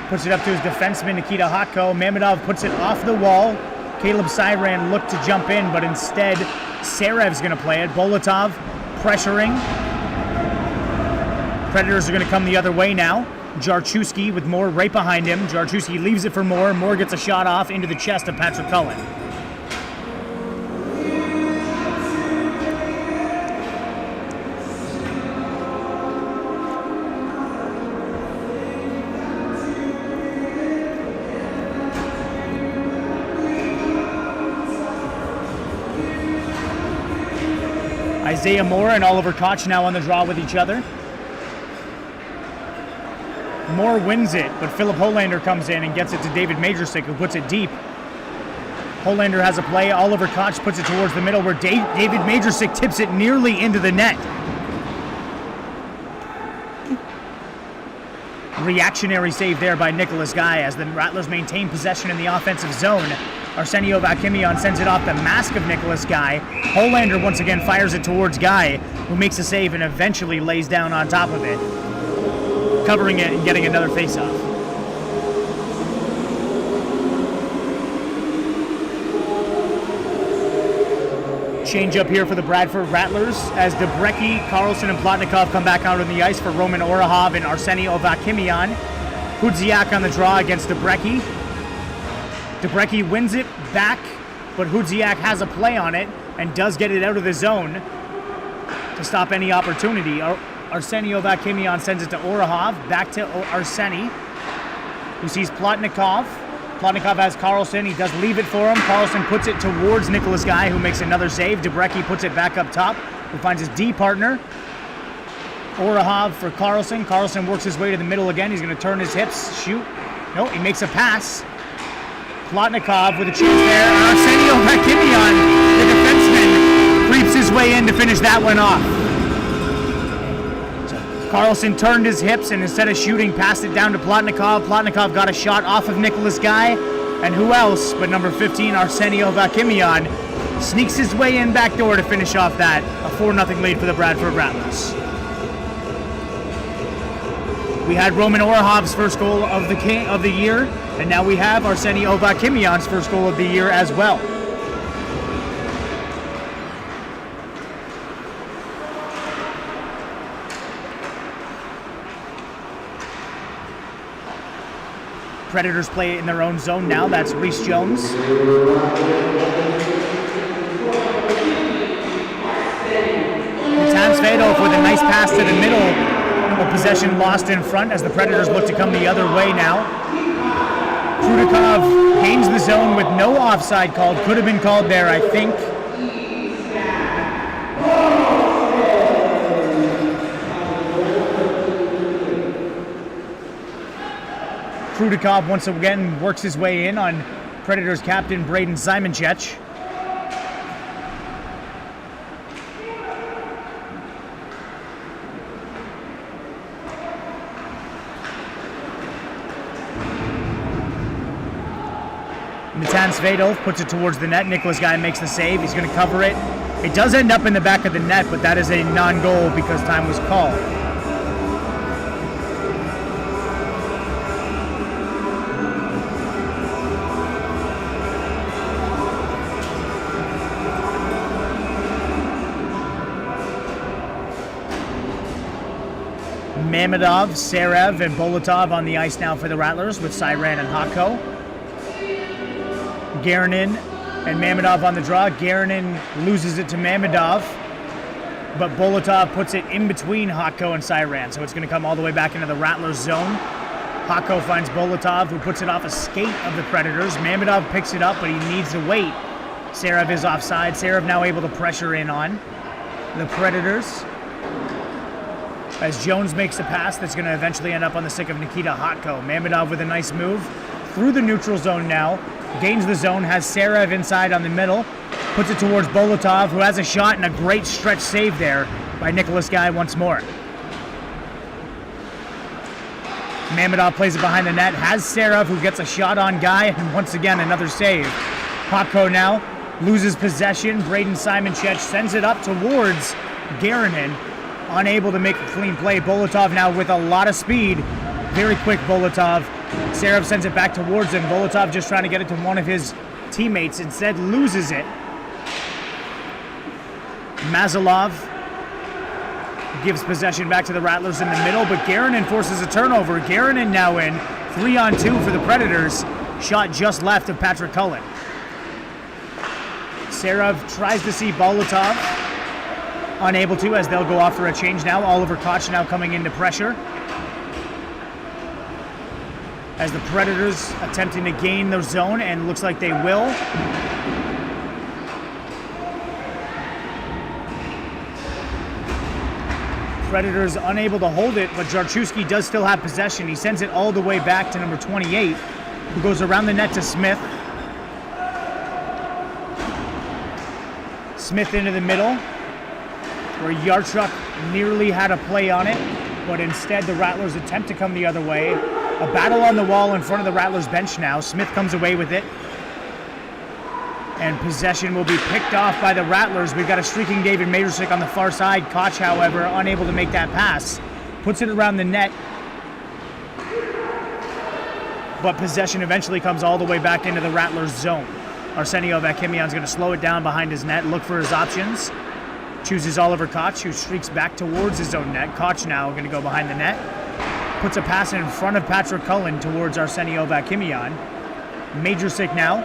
puts it up to his defenseman, Nikita Hotko. Mamedov puts it off the wall. Caleb Syran looked to jump in, but instead Sarev's going to play it. Bolotov pressuring. Predators are going to come the other way now. Jarchuski with Moore right behind him. Jarchuski leaves it for Moore. Moore gets a shot off into the chest of Patrick Cullen. Isaiah Moore and Oliver Koch now on the draw with each other. Moore wins it, but Philip Holander comes in and gets it to David Majorsick, who puts it deep. Holander has a play. Oliver Koch puts it towards the middle, where David Majorsick tips it nearly into the net. Reactionary save there by Nicholas Guy as the Rattlers maintain possession in the offensive zone. Arsenio Vakimian sends it off the mask of Nicholas Guy. Holander once again fires it towards Guy, who makes a save and eventually lays down on top of it, covering it and getting another faceoff. Change up here for the Bradford Rattlers as Debrecki, Carlson, and Plotnikov come back out on the ice for Roman Orahov and Arsenio Vakimian. Hudziak on the draw against Debrecki. Debrecki wins it back, but Hudziak has a play on it and does get it out of the zone to stop any opportunity. Arsenio Vakimian sends it to Orahov, back to Arseni, who sees Plotnikov. Plotnikov has Carlson. He does leave it for him. Carlson puts it towards Nicholas Guy, who makes another save. Debrecki puts it back up top, who finds his D partner. Orahov for Carlson. Carlson works his way to the middle again. He's going to turn his hips, shoot. No, he makes a pass. Plotnikov with a chance there. Arsenio Vakimian, the defenseman, creeps his his way in to finish that one off. Carlson turned his hips and instead of shooting, passed it down to Plotnikov. Plotnikov got a shot off of Nicholas Guy. And who else but number 15, Arsenio Vakimian, sneaks his way in back door to finish off that. A 4-0 lead for the Bradford Rattlers. We had Roman Orahov's first goal of the year, and now we have Arsenio Vakimian's first goal of the year as well. Predators play in their own zone now. That's Reese Jones. Tansvedov with a nice pass to the middle. A possession lost in front as the Predators look to come the other way now. Krudikov gains the zone with no offside called. Could have been called there, I think. Krudikov once again works his way in on Predators captain Braden Simonchek. Tansvedov puts it towards the net. Nicholas Guy makes the save. He's going to cover it. It does end up in the back of the net, but that is a non-goal because time was called. Mamedov, Serev, and Bolotov on the ice now for the Rattlers with Siran and Hakko. Garanin and Mamedov on the draw. Garanin loses it to Mamedov, but Bolotov puts it in between Hakko and Siran, so it's going to come all the way back into the Rattlers zone. Hakko finds Bolotov, who puts it off a skate of the Predators. Mamedov picks it up, but he needs to wait. Serev is offside. Serev now able to pressure in on the Predators as Jones makes a pass that's going to eventually end up on the stick of Nikita Hakko. Mamedov with a nice move through the neutral zone now. Gains the zone, has Serev inside on the middle, puts it towards Bolotov, who has a shot and a great stretch save there by Nicholas Guy once more. Mamedov plays it behind the net, has Serev, who gets a shot on Guy, and once again another save. Hakko now loses possession. Braden Simonchek sends it up towards Garanin, unable to make a clean play. Bolotov now with a lot of speed. Very quick Bolotov. Serev sends it back towards him. Bolotov just trying to get it to one of his teammates. Instead loses it. Mazalov gives possession back to the Rattlers in the middle, but Garanin forces a turnover. Garanin now in 3-on-2 for the Predators. Shot just left of Patrick Cullen. Serev tries to see Bolotov. Unable to, as they'll go off for a change now. Oliver Koch now coming into pressure, as the Predators attempting to gain their zone, and looks like they will. Predators unable to hold it, but Jarchewski does still have possession. He sends it all the way back to number 28, who goes around the net to Smith. Smith into the middle, where Yarchuk nearly had a play on it, but instead the Rattlers attempt to come the other way. A battle on the wall in front of the Rattlers bench now. Smith comes away with it, and possession will be picked off by the Rattlers. We've got a streaking David Majersik on the far side. Koch, however, unable to make that pass. Puts it around the net, but possession eventually comes all the way back into the Rattlers zone. Arsenio Vakimian's going to slow it down behind his net, look for his options. Chooses Oliver Koch, who streaks back towards his own net. Koch now going to go behind the net. Puts a pass in front of Patrick Cullen towards Arsenio Vakimian. Majersik now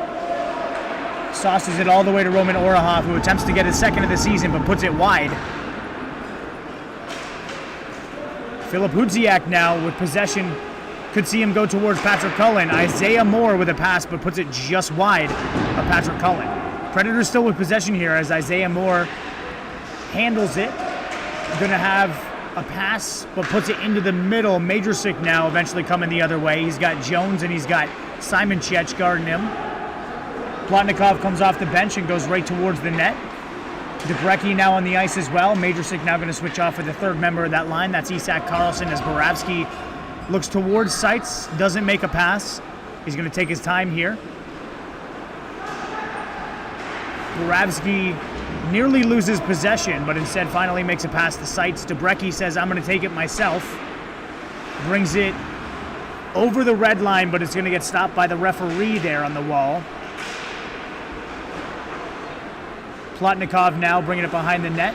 sauces it all the way to Roman Orahov, who attempts to get his second of the season, but puts it wide. Filip Hudziak now with possession. Could see him go towards Patrick Cullen. Isaiah Moore with a pass, but puts it just wide of Patrick Cullen. Predators still with possession here as Isaiah Moore handles it. Going to have a pass, but puts it into the middle. Majersik now eventually coming the other way. He's got Jones and he's got Simonchek guarding him. Plotnikov comes off the bench and goes right towards the net. Debrecki now on the ice as well. Majorsic now going to switch off for the third member of that line. That's Isak Karlsson as Boravsky looks towards sights, doesn't make a pass. He's going to take his time here. Boravsky nearly loses possession, but instead finally makes a pass to sights. Debrecki says, I'm going to take it myself. Brings it over the red line, but it's going to get stopped by the referee there on the wall. Plotnikov now bringing it behind the net.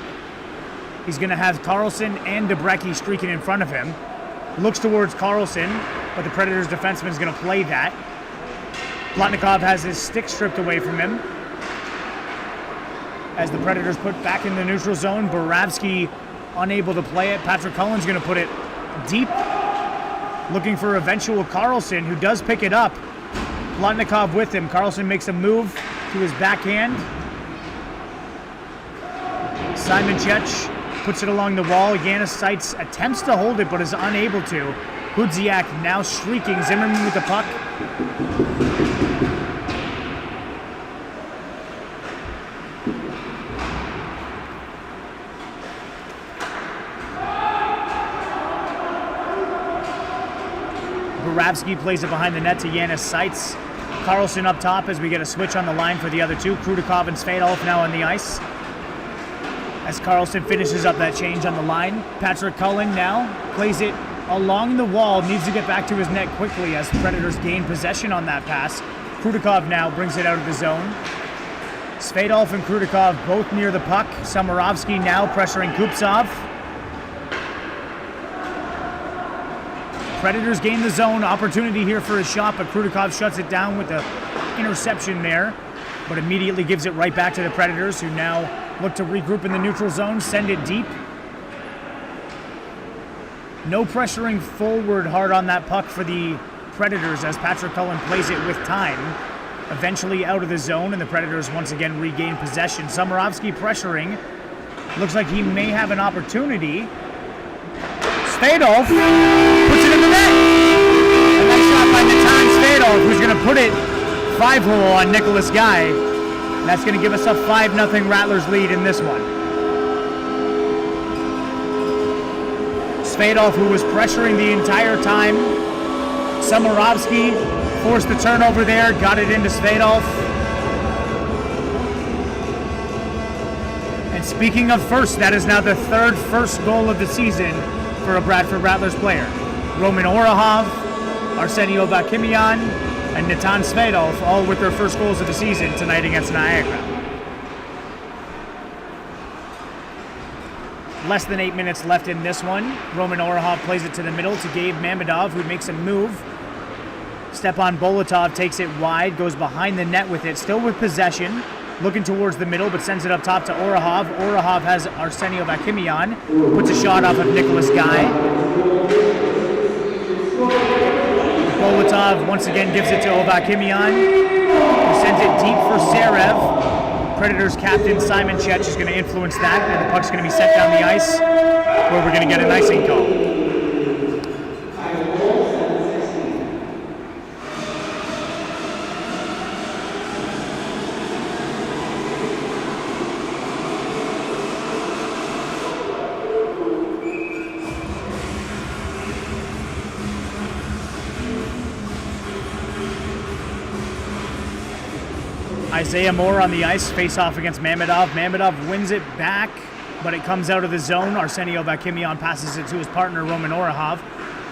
He's going to have Karlsson and Debrecki streaking in front of him. Looks towards Karlsson, but the Predators defenseman is going to play that. Plotnikov has his stick stripped away from him. As the Predators put back in the neutral zone, Boravsky unable to play it. Patrick Cullen's going to put it deep, looking for eventual Karlsson, who does pick it up. Plotnikov with him. Karlsson makes a move to his backhand. Simon Cech puts it along the wall. Janis Sights attempts to hold it, but is unable to. Hudziak now streaking. Zimmerman with the puck. Boravsky plays it behind the net to Janis Sights. Karlsson up top as we get a switch on the line for the other two. Krudikov and Svadolf now on the ice. As Karlsson finishes up that change on the line, Patrick Cullen now plays it along the wall, needs to get back to his net quickly as Predators gain possession on that pass. Krudikov now brings it out of the zone. Svadolf and Krudikov both near the puck. Samarovsky now pressuring Kuptsov. Predators gain the zone, opportunity here for a shot, but Krudikov shuts it down with the interception there, but immediately gives it right back to the Predators, who now look to regroup in the neutral zone, send it deep. No pressuring forward hard on that puck for the Predators as Patrick Cullen plays it with time. Eventually out of the zone, and the Predators once again regain possession. Samarovsky pressuring. Looks like he may have an opportunity. Svadolf puts it in the net. A nice shot by Natan Svadolf, who's going to put it 5-hole on Nicholas Guy. That's going to give us a 5-0 Rattlers lead in this one. Svadolf, who was pressuring the entire time. Samarovsky forced the turnover there, got it into Svadolf. And speaking of first, that is now the third first goal of the season for a Bradford Rattlers player. Roman Orahov, Arsenio Vakimian, and Natan Svadolf, all with their first goals of the season tonight against Niagara. Less than 8 minutes left in this one. Roman Orahov plays it to the middle to Gabe Mamedov, who makes a move. Stepan Bolotov takes it wide, goes behind the net with it, still with possession, looking towards the middle, but sends it up top to Orahov. Orahov has Arsenio Vakimian, puts a shot off of Nicholas Guy. Bolotov once again gives it to Ovakimian, who sends it deep for Serev. Predators captain Simon Cech is going to influence that, and the puck's going to be set down the ice, where we're going to get an icing call. Isaiah Moore on the ice, face-off against Mamedov. Mamedov wins it back, but it comes out of the zone. Arsenio Vakimian passes it to his partner, Roman Orahov,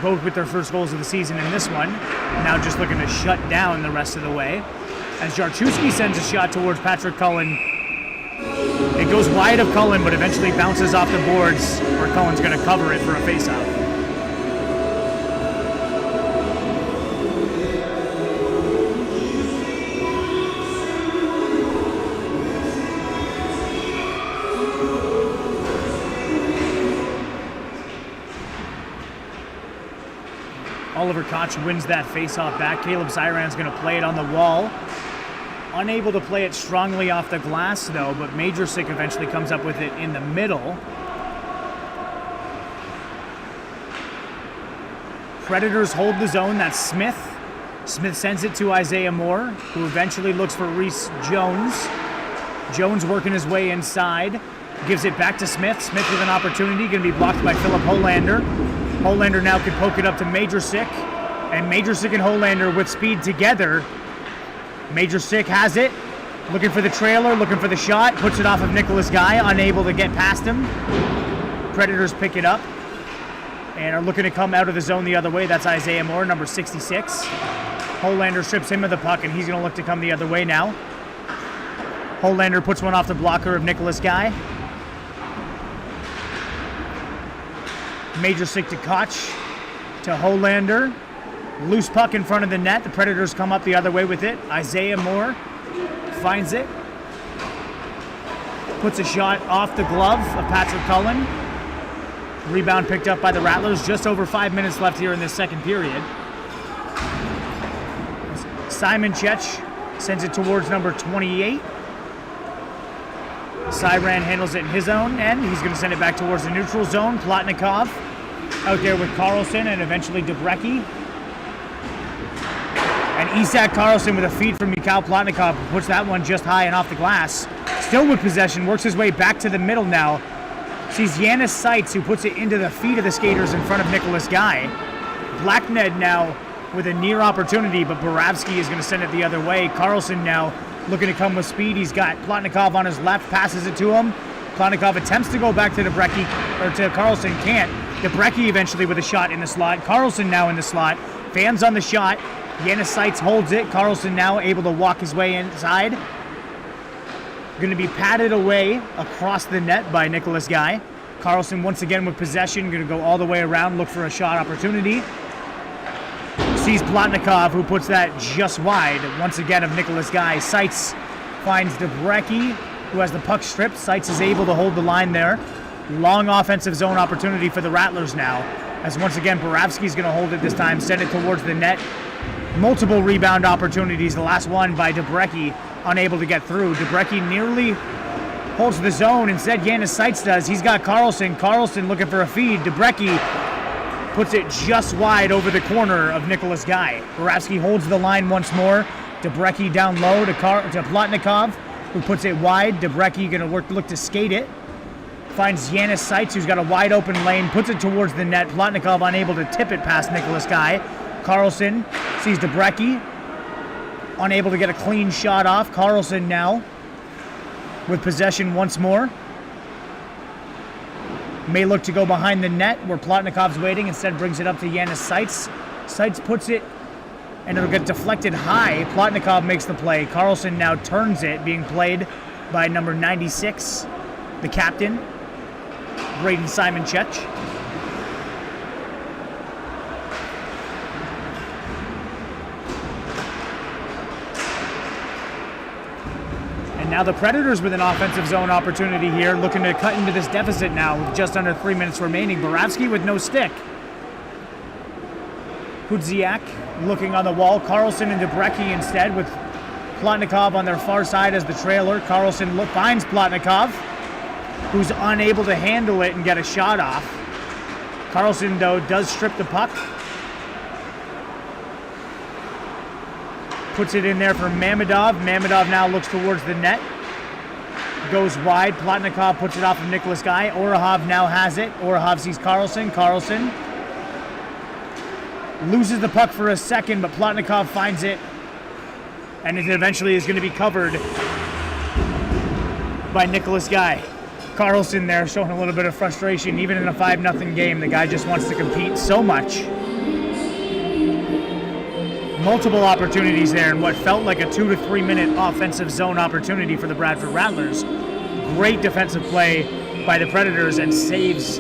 both with their first goals of the season in this one. Now just looking to shut down the rest of the way. As Jarchewski sends a shot towards Patrick Cullen. It goes wide of Cullen, but eventually bounces off the boards, where Cullen's going to cover it for a face-off. Oliver Koch wins that face-off back. Caleb Zyran's going to play it on the wall. Unable to play it strongly off the glass, though, but Majorsic eventually comes up with it in the middle. Predators hold the zone. That's Smith. Smith sends it to Isaiah Moore, who eventually looks for Reese Jones. Jones working his way inside. Gives it back to Smith. Smith with an opportunity. Going to be blocked by Philip Holander. Holander now can poke it up to Majorsic. And Majorsic and Holander with speed together. Majorsic has it. Looking for the trailer. Looking for the shot. Puts it off of Nicholas Guy. Unable to get past him. Predators pick it up. And are looking to come out of the zone the other way. That's Isaiah Moore, number 66. Holander strips him of the puck, and he's going to look to come the other way now. Holander puts one off the blocker of Nicholas Guy. Majorsic to Koch. To Holander. Loose puck in front of the net. The Predators come up the other way with it. Isaiah Moore finds it. Puts a shot off the glove of Patrick Cullen. Rebound picked up by the Rattlers. Just over 5 minutes left here in this second period. Simon Chech sends it towards number 28. Cyran handles it in his own end. He's going to send it back towards the neutral zone. Plotnikov out there with Carlson and eventually Debrecki. And Isak Carlson with a feed from Mikhail Plotnikov puts that one just high and off the glass. Still with possession, works his way back to the middle now. Sees Yanis Seitz, who puts it into the feet of the skaters in front of Nicholas Guy. Blackned now with a near opportunity, but Boravsky is going to send it the other way. Carlson now looking to come with speed. He's got Plotnikov on his left, passes it to him. Plotnikov attempts to go back to Debrecki, or to Carlson, can't. Debrecki eventually with a shot in the slot. Carlson now in the slot. Fans on the shot. Yanis Seitz holds it. Carlson now able to walk his way inside. Going to be patted away across the net by Nicholas Guy. Carlson once again with possession. Going to go all the way around, look for a shot opportunity. Sees Plotnikov, who puts that just wide, once again, of Nicholas Guy. Seitz finds Debrecki, who has the puck stripped. Seitz is able to hold the line there. Long offensive zone opportunity for the Rattlers now, as once again, Boravsky's going to hold it this time, send it towards the net. Multiple rebound opportunities, the last one by Debrecki, unable to get through. Debrecki nearly holds the zone. Instead, Yanis Seitz does. He's got Carlson. Carlson looking for a feed. Debrecki puts it just wide over the corner of Nicholas Guy. Boravsky holds the line once more. Debrecki down low to Plotnikov, who puts it wide. Debrecki going to look to skate it. Finds Yanis Seitz, who's got a wide open lane, puts it towards the net. Plotnikov unable to tip it past Nicholas Guy. Carlson sees Debrecki, unable to get a clean shot off. Carlson now with possession once more. May look to go behind the net where Plotnikov's waiting. Instead brings it up to Yanis Seitz. Seitz puts it and it'll get deflected high. Plotnikov makes the play. Carlson now turns it, being played by number 96, the captain, Braden Simon Chech. Now the Predators with an offensive zone opportunity here, looking to cut into this deficit now with just under 3 minutes remaining. Boravsky with no stick. Kudziak looking on the wall. Carlson and Debrecki instead with Plotnikov on their far side as the trailer. Carlson finds Plotnikov, who's unable to handle it and get a shot off. Carlson, though, does strip the puck. Puts it in there for Mamedov. Mamedov now looks towards the net. Goes wide. Plotnikov puts it off of Nicholas Guy. Orahov now has it. Orahov sees Carlson. Carlson loses the puck for a second, but Plotnikov finds it. And it eventually is going to be covered by Nicholas Guy. Carlson there showing a little bit of frustration. Even in a 5-0 game, the guy just wants to compete so much. Multiple opportunities there in what felt like a 2 to 3 minute offensive zone opportunity for the Bradford Rattlers. Great defensive play by the Predators and saves,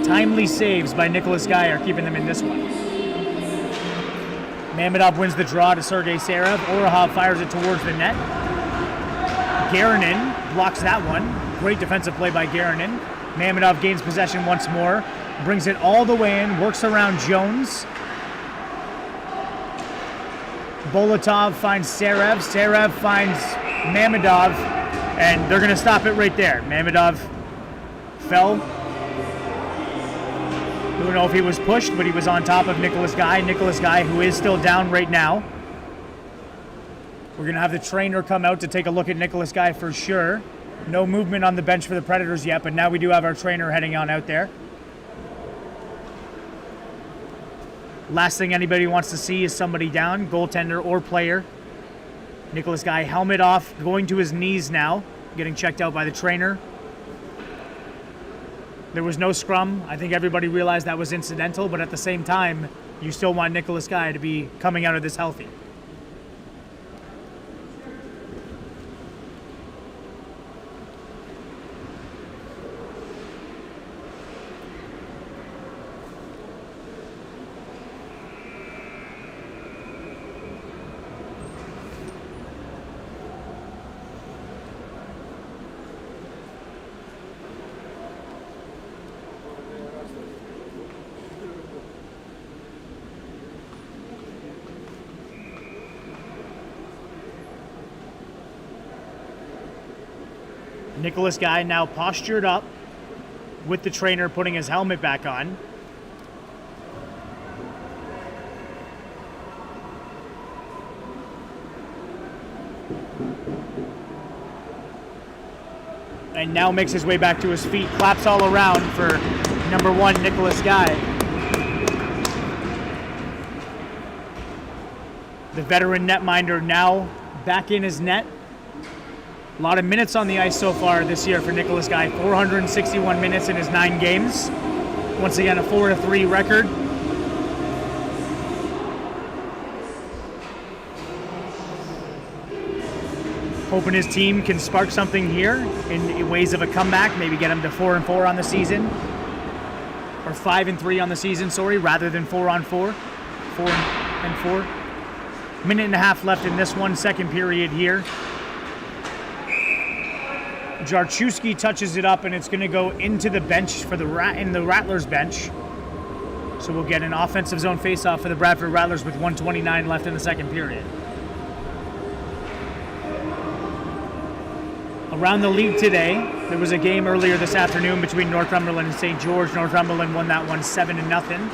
timely saves by Nicholas Guy are keeping them in this one. Mamedov wins the draw to Sergei Serev. Orahov fires it towards the net. Garanin blocks that one. Great defensive play by Garanin. Mamedov gains possession once more, brings it all the way in, works around Jones. Bolotov finds Serev. Serev finds Mamedov, and they're going to stop it right there. Mamedov fell. Don't know if he was pushed, but he was on top of Nicholas Guy. Nicholas Guy, who is still down right now. We're going to have the trainer come out to take a look at Nicholas Guy for sure. No movement on the bench for the Predators yet, but now we do have our trainer heading on out there. Last thing anybody wants to see is somebody down, goaltender or player. Nicholas Guy, helmet off, going to his knees now, getting checked out by the trainer. There was no scrum. I think everybody realized that was incidental, but at the same time, you still want Nicholas Guy to be coming out of this healthy. Nicholas Guy now postured up with the trainer putting his helmet back on. And now makes his way back to his feet, claps all around for number 1, Nicholas Guy. The veteran netminder now back in his net. A lot of minutes on the ice so far this year for Nicholas Guy. 461 minutes in his 9 games. Once again, a 4-3 record. Hoping his team can spark something here in ways of a comeback. Maybe get him to 4-4 on the season. Or 5-3 on the season, sorry, rather than 4-on-4. 4-4. Minute and a half left in this one, second period here. Jarchewski touches it up, and it's going to go into the bench for the Rattlers bench. So we'll get an offensive zone faceoff for the Bradford Rattlers with 1:29 left in the second period. Around the league today, there was a game earlier this afternoon between Northumberland and St. George. Northumberland won that one 7-0.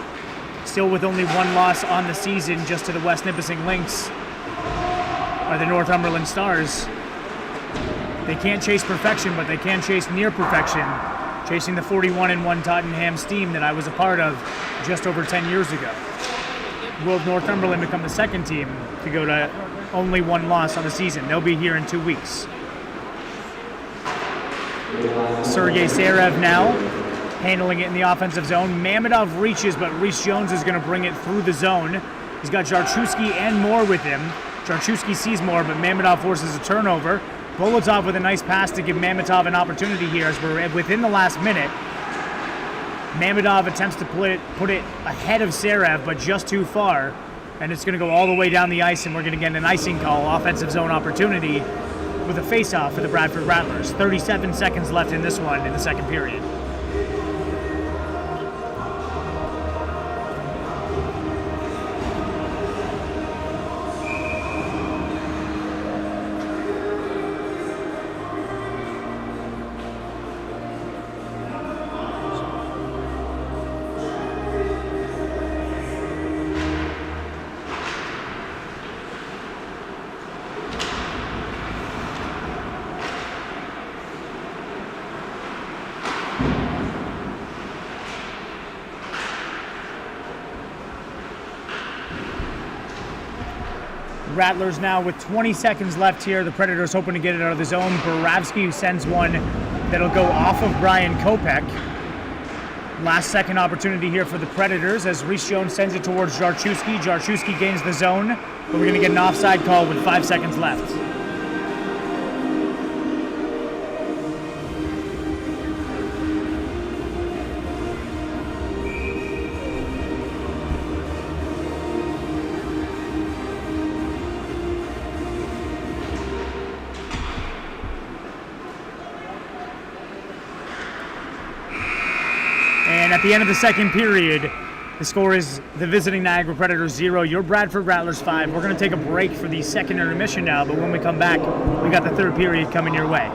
Still with only 1 loss on the season, just to the West Nipissing Lynx are the Northumberland Stars. They can't chase perfection, but they can chase near perfection, chasing the 41-1 Tottenham Steam that I was a part of just over 10 years ago. Will Northumberland become the second team to go to only 1 loss on the season? They'll be here in 2 weeks. Sergei Sarev now handling it in the offensive zone. Mamedov reaches, but Reese Jones is going to bring it through the zone. He's got Jarchewski and Moore with him. Jarchewski sees Moore, but Mamedov forces a turnover. Bolotov with a nice pass to give Mamedov an opportunity here as we're within the last minute. Mamedov attempts to put it ahead of Sarev, but just too far. And it's going to go all the way down the ice, and we're going to get an icing call, offensive zone opportunity, with a face-off for the Bradford Rattlers. 37 seconds left in this one in the second period. Rattlers now with 20 seconds left here. The Predators hoping to get it out of the zone. Boravsky sends one that'll go off of Brian Kopech. Last second opportunity here for the Predators as Reese Jones sends it towards Jarchewski. Jarchewski gains the zone, but we're going to get an offside call with 5 seconds left. And at the end of the second period, the score is the visiting Niagara Predators 0, your Bradford Rattlers 5. We're going to take a break for the second intermission now, but when we come back, we got the third period coming your way.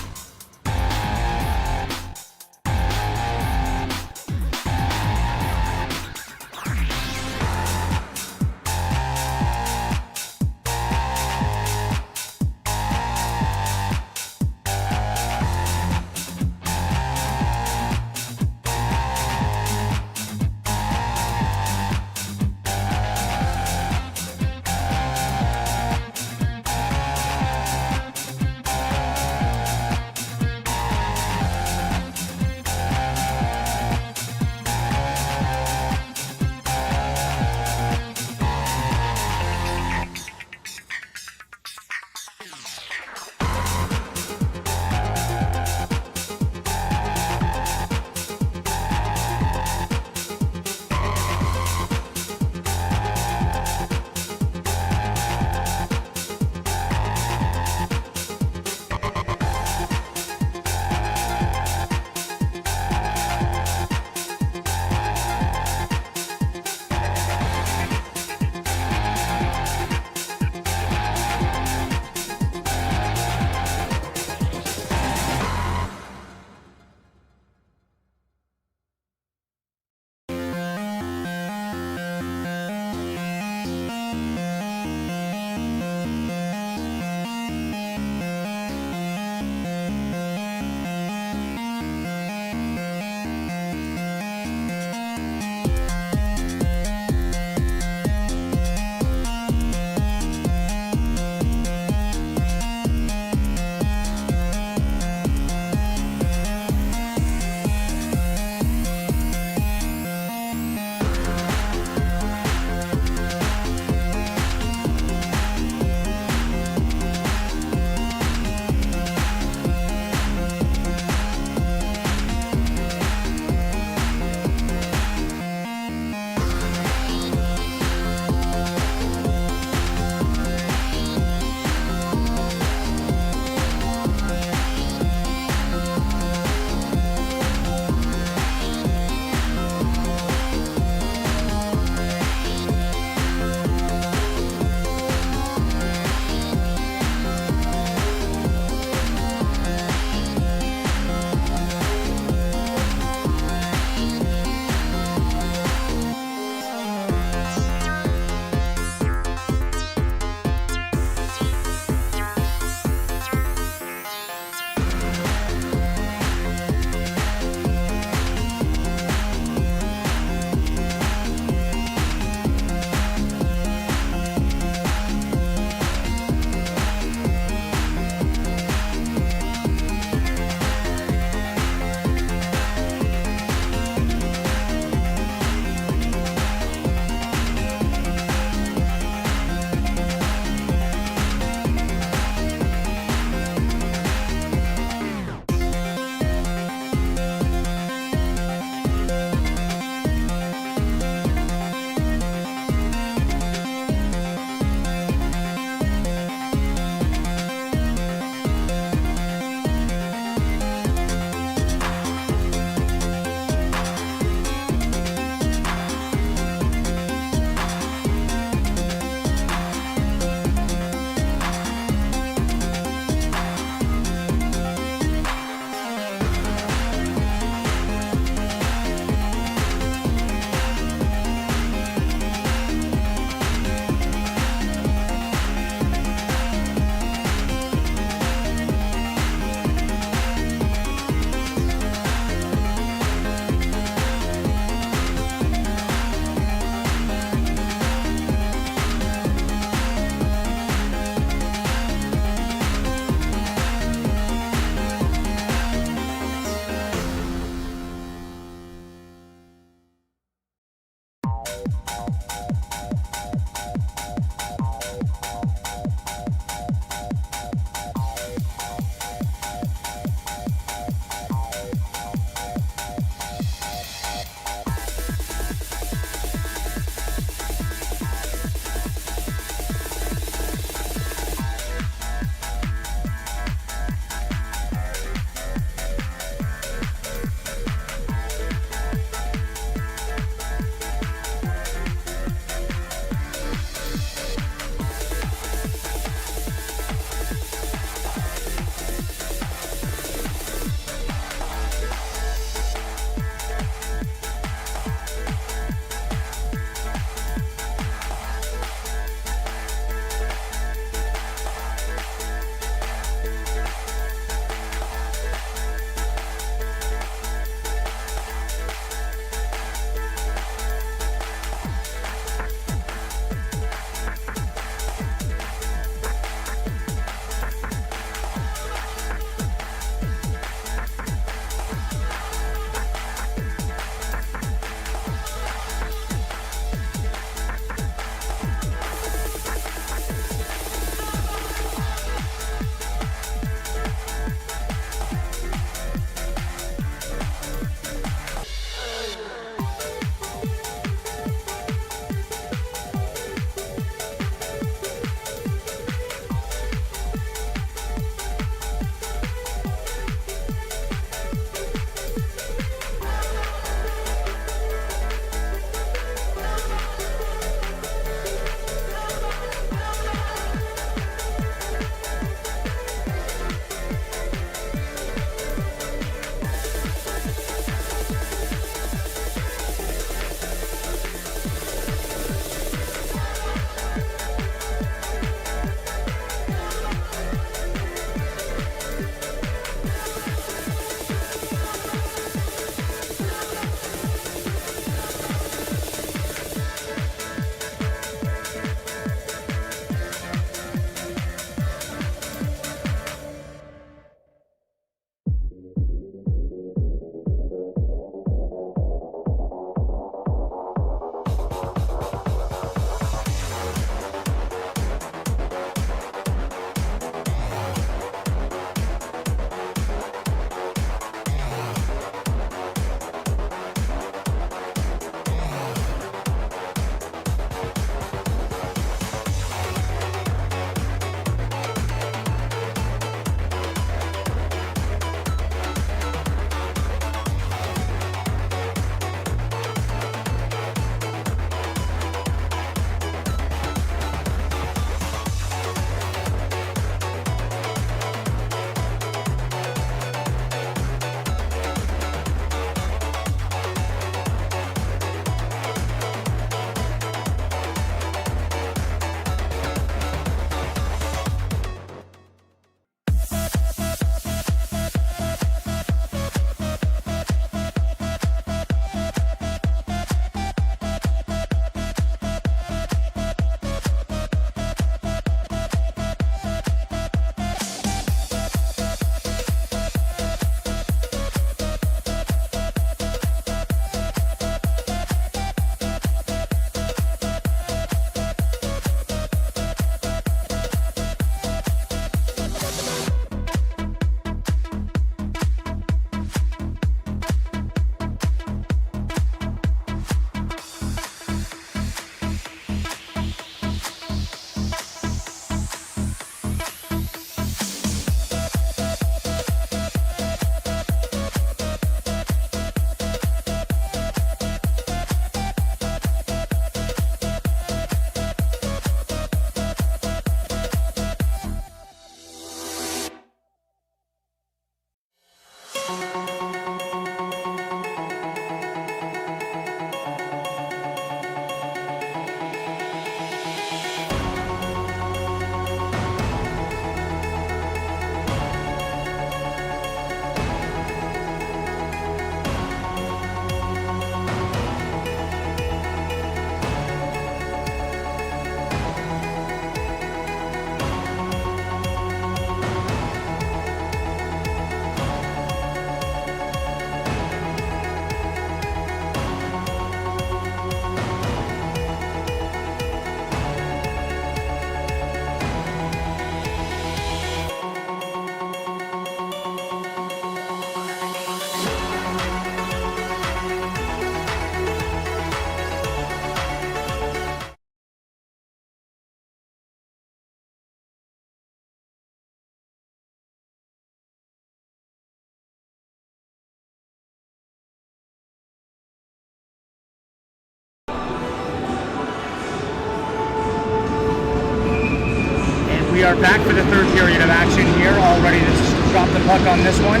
We are back for the third period of action here, all ready to drop the puck on this one.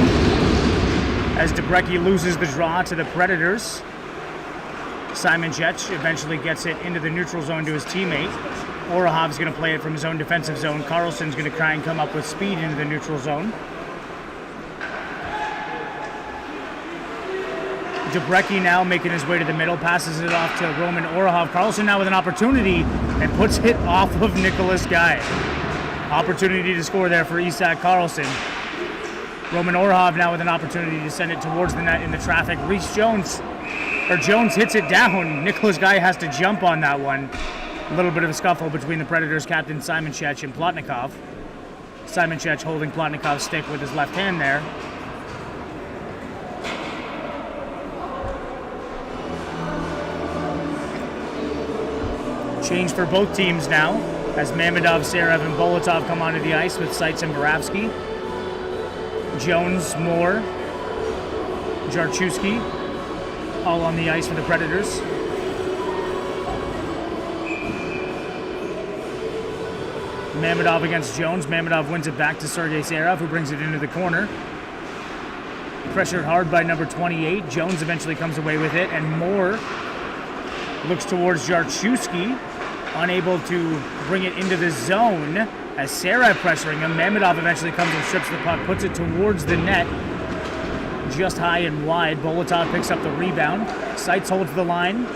As DeBrecki loses the draw to the Predators. Simon Cech eventually gets it into the neutral zone to his teammate. Orahov's going to play it from his own defensive zone. Carlson's going to try and come up with speed into the neutral zone. DeBrecki now making his way to the middle, passes it off to Roman Orahov. Carlson now with an opportunity and puts it off of Nicholas Guy. Opportunity to score there for Isak Carlson. Roman Orahov now with an opportunity to send it towards the net in the traffic. Jones hits it down. Nicholas Guy has to jump on that one. A little bit of a scuffle between the Predators captain Simon Cech and Plotnikov. Simon Cech holding Plotnikov's stick with his left hand there. Change for both teams now, as Mamedov, Serev, and Bolotov come onto the ice with Seitz and Boravsky. Jones, Moore, Jarchewski, all on the ice for the Predators. Mamedov against Jones. Mamedov wins it back to Sergei Serev, who brings it into the corner. Pressured hard by number 28. Jones eventually comes away with it, and Moore looks towards Jarchewski, unable to bring it into the zone as Serev pressuring him. Mamedov eventually comes and strips the puck, puts it towards the net, just high and wide. Bolotov picks up the rebound. Seitz holds the line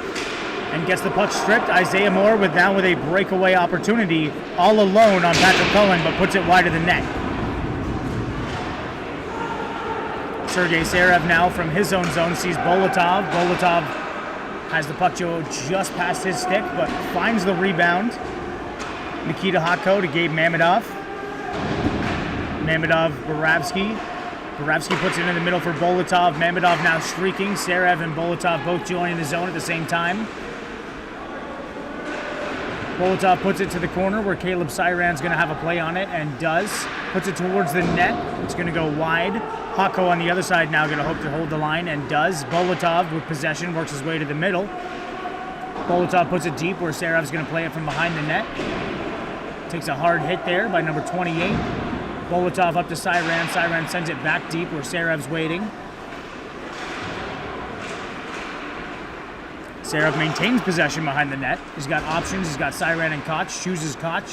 and gets the puck stripped. Isaiah Moore with a breakaway opportunity, all alone on Patrick Cullen, but puts it wide of the net. Sergei Serev now from his own zone sees Bolotov. Bolotov has the puck just past his stick, but finds the rebound. Nikita Hotko to Gabe Mamedov. Mamedov, Boravsky. Boravsky puts it in the middle for Bolotov. Mamedov now streaking. Serev and Bolotov both joining the zone at the same time. Bolotov puts it to the corner where Caleb Cyran's going to have a play on it, and does. Puts it towards the net. It's going to go wide. Hotko on the other side now going to hope to hold the line, and does. Bolotov with possession works his way to the middle. Bolotov puts it deep where Serev's going to play it from behind the net. Takes a hard hit there by number 28. Bolotov up to Cyran. Cyran sends it back deep where Serev's waiting. Serev maintains possession behind the net. He's got options. He's got Cyran and Koch. Chooses Koch,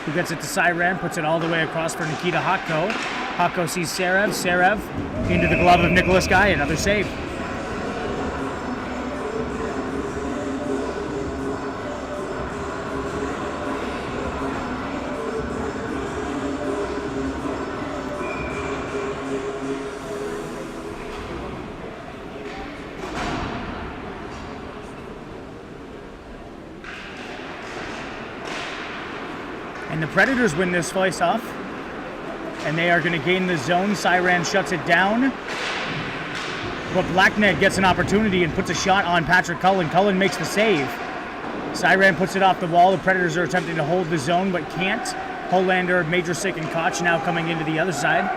who gets it to Cyran, puts it all the way across for Nikita Hotko. Hotko sees Serev. Serev into the glove of Nicholas Guy. Another save. And the Predators win this face-off, and they are going to gain the zone. Cyran shuts it down, but Blackned gets an opportunity and puts a shot on Patrick Cullen. Cullen makes the save. Cyran puts it off the wall. The Predators are attempting to hold the zone, but can't. Hollander, Majorsic, and Koch now coming into the other side.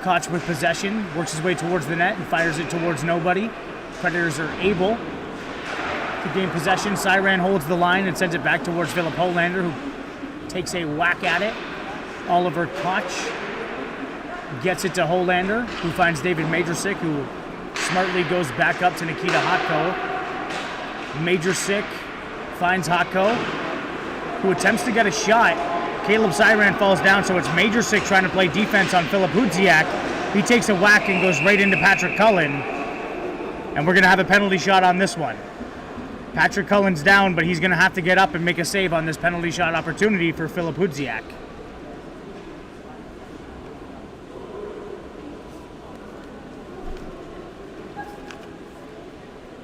Koch with possession, works his way towards the net and fires it towards nobody. Predators are able to gain possession. Cyran holds the line and sends it back towards Philip Hollander, who takes a whack at it. Oliver Koch gets it to Hollander, who finds David Majorsic, who smartly goes back up to Nikita Hotko. Majorsic finds Hotko, who attempts to get a shot. Caleb Cyran falls down, so it's Majorsic trying to play defense on Philip Hudziak. He takes a whack and goes right into Patrick Cullen. And we're going to have a penalty shot on this one. Patrick Cullen's down, but he's going to have to get up and make a save on this penalty shot opportunity for Philip Hudziak.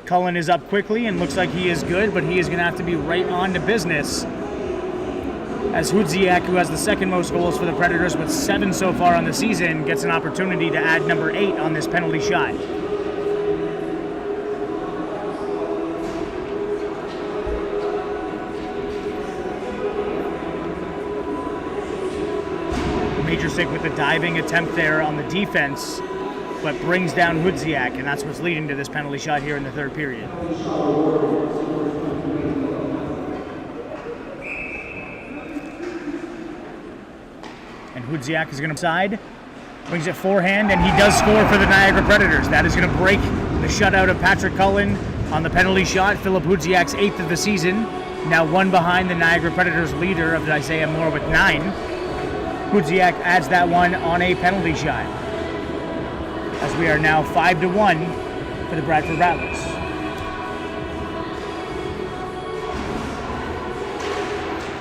Cullen is up quickly and looks like he is good, but he is going to have to be right on to business, as Hudziak, who has the second most goals for the Predators with 7 so far on the season, gets an opportunity to add number 8 on this penalty shot. Majorsic with the diving attempt there on the defense, but brings down Hudziak, and that's what's leading to this penalty shot here in the third period. Hudziak is going to side, brings it forehand, and he does score for the Niagara Predators. That is going to break the shutout of Patrick Cullen on the penalty shot. Philip Hudziak's 8th of the season, now one behind the Niagara Predators leader of Isaiah Moore with 9. Hudziak adds that one on a penalty shot, as we are now 5-1 for the Bradford Rattlers.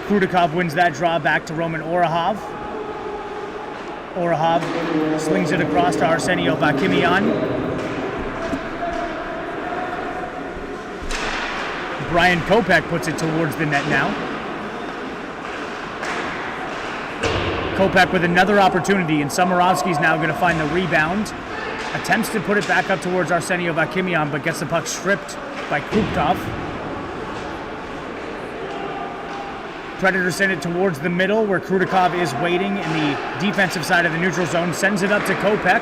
Krudikov wins that draw back to Roman Orahov. Orahov slings it across to Arsenio Vakimian. Brian Kopech puts it towards the net now. Kopech with another opportunity, and Samarovsky's now going to find the rebound. Attempts to put it back up towards Arsenio Vakimian, but gets the puck stripped by Krupkov. Predators send it towards the middle, where Krudikov is waiting in the defensive side of the neutral zone. Sends it up to Kopech,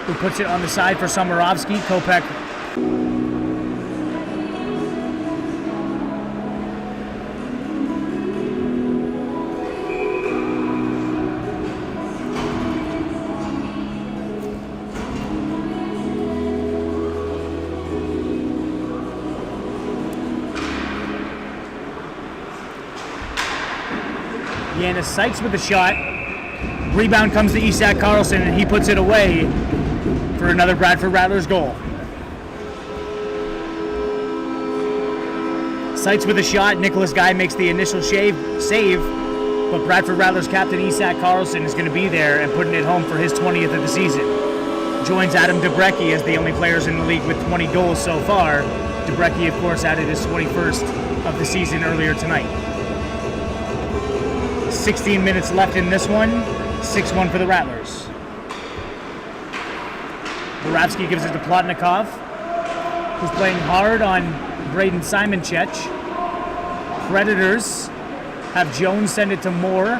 who puts it on the side for Samarovsky. Kopech Janis Sykes with the shot. Rebound comes to Isak Karlsson, and he puts it away for another Bradford Rattlers goal. Sykes with a shot. Nicholas Guy makes the initial save, but Bradford Rattlers captain Isak Karlsson is going to be there and putting it home for his 20th of the season. Joins Adam Debrecki as the only players in the league with 20 goals so far. Debrecki, of course, added his 21st of the season earlier tonight. 16 minutes left in this one. 6-1 for the Rattlers. Boravsky gives it to Plotnikov, who's playing hard on Braden Simonchek. Predators have Jones send it to Moore.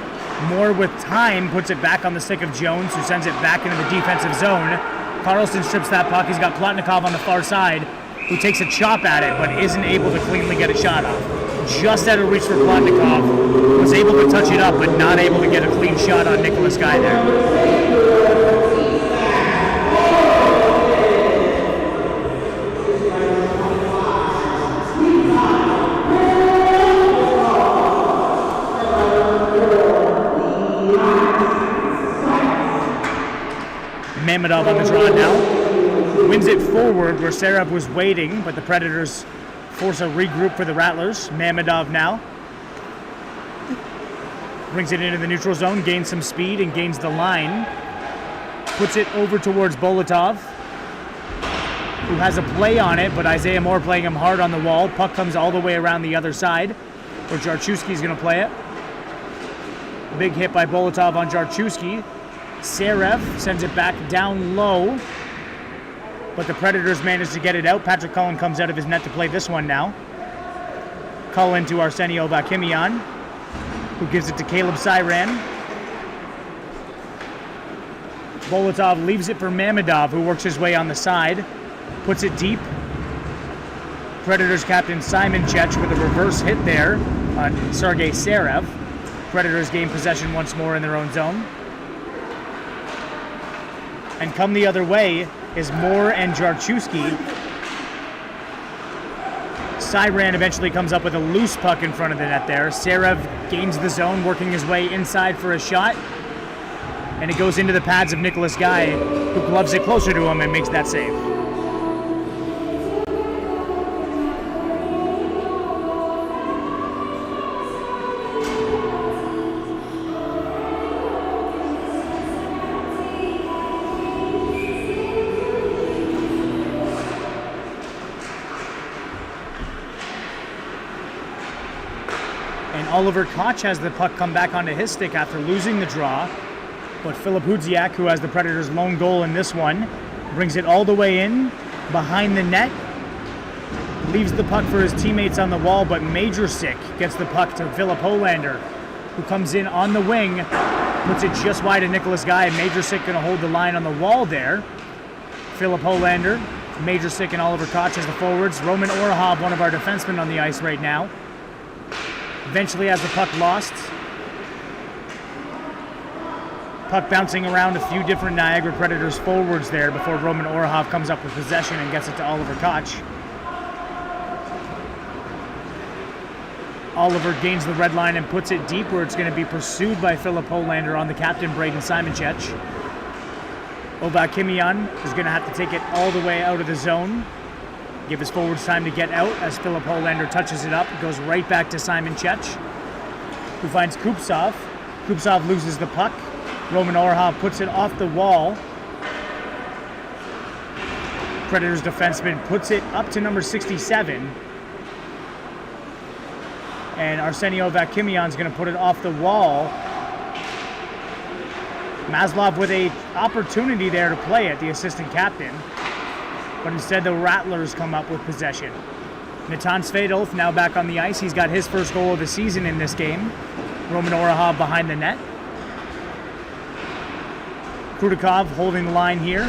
Moore with time puts it back on the stick of Jones, who sends it back into the defensive zone. Karlsson strips that puck. He's got Plotnikov on the far side, who takes a chop at it, but isn't able to cleanly get a shot off. Just out of reach for Plotnikov. Was able to touch it up, but not able to get a clean shot on Nicholas Guy there. Mamedov on the draw now. Wins it forward where Sereb was waiting, but the Predators force a regroup for the Rattlers. Mamedov now brings it into the neutral zone, gains some speed and gains the line. Puts it over towards Bolotov, who has a play on it, but Isaiah Moore playing him hard on the wall. Puck comes all the way around the other side, where Jarchewski's going to play it. Big hit by Bolotov on Jarchewski. Sereb sends it back down low, but the Predators manage to get it out. Patrick Cullen comes out of his net to play this one now. Cullen to Arsenio Vakimian, who gives it to Caleb Cyran. Bolotov leaves it for Mamedov, who works his way on the side. Puts it deep. Predators captain Simonchek with a reverse hit there on Sergei Sereb. Predators gain possession once more in their own zone. And come the other way is Moore and Jarchewski. Cyran eventually comes up with a loose puck in front of the net there. Sereb gains the zone, working his way inside for a shot. And it goes into the pads of Nicholas Guy, who gloves it closer to him and makes that save. Oliver Koch has the puck come back onto his stick after losing the draw. But Philip Hudziak, who has the Predators' lone goal in this one, brings it all the way in, behind the net. Leaves the puck for his teammates on the wall, but Majorsic gets the puck to Philip Holander, who comes in on the wing, puts it just wide of Nicholas Guy. Majorsic going to hold the line on the wall there. Philip Holander, Majorsic and Oliver Koch as the forwards. Roman Orahov, one of our defensemen on the ice right now. Eventually has the puck lost. Puck bouncing around a few different Niagara Predators forwards there before Roman Orehov comes up with possession and gets it to Oliver Koch. Oliver gains the red line and puts it deep where it's going to be pursued by Philip Holander on the captain, Braden Simonchek. Ovakimian is going to have to take it all the way out of the zone. Give his forwards time to get out as Philip Holander touches it up. It goes right back to Simonchek, who finds Kupsov. Kupsov loses the puck. Roman Orehov puts it off the wall. Predators defenseman puts it up to number 67. And Arsenio Vakimian's going to put it off the wall. Maslov with a opportunity there to play it, the assistant captain. But instead the Rattlers come up with possession. Natan Svedolf now back on the ice. He's got his first goal of the season in this game. Roman Orehov behind the net. Krudikov holding the line here.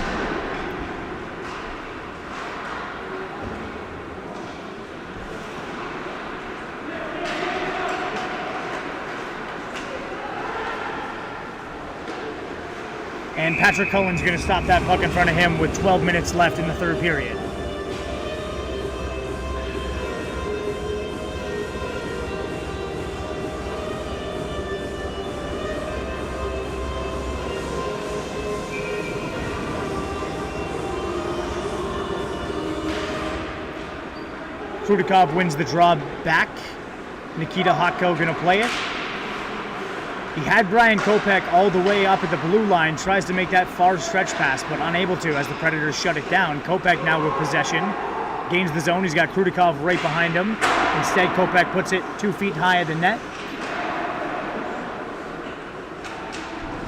And Patrick Cullen's going to stop that puck in front of him with 12 minutes left in the third period. Krudikov wins the draw back. Nikita Hotko going to play it. He had Brian Kopech all the way up at the blue line, tries to make that far stretch pass, but unable to as the Predators shut it down. Kopech now with possession, gains the zone. He's got Krudikov right behind him. Instead, Kopech puts it 2 feet high at the net.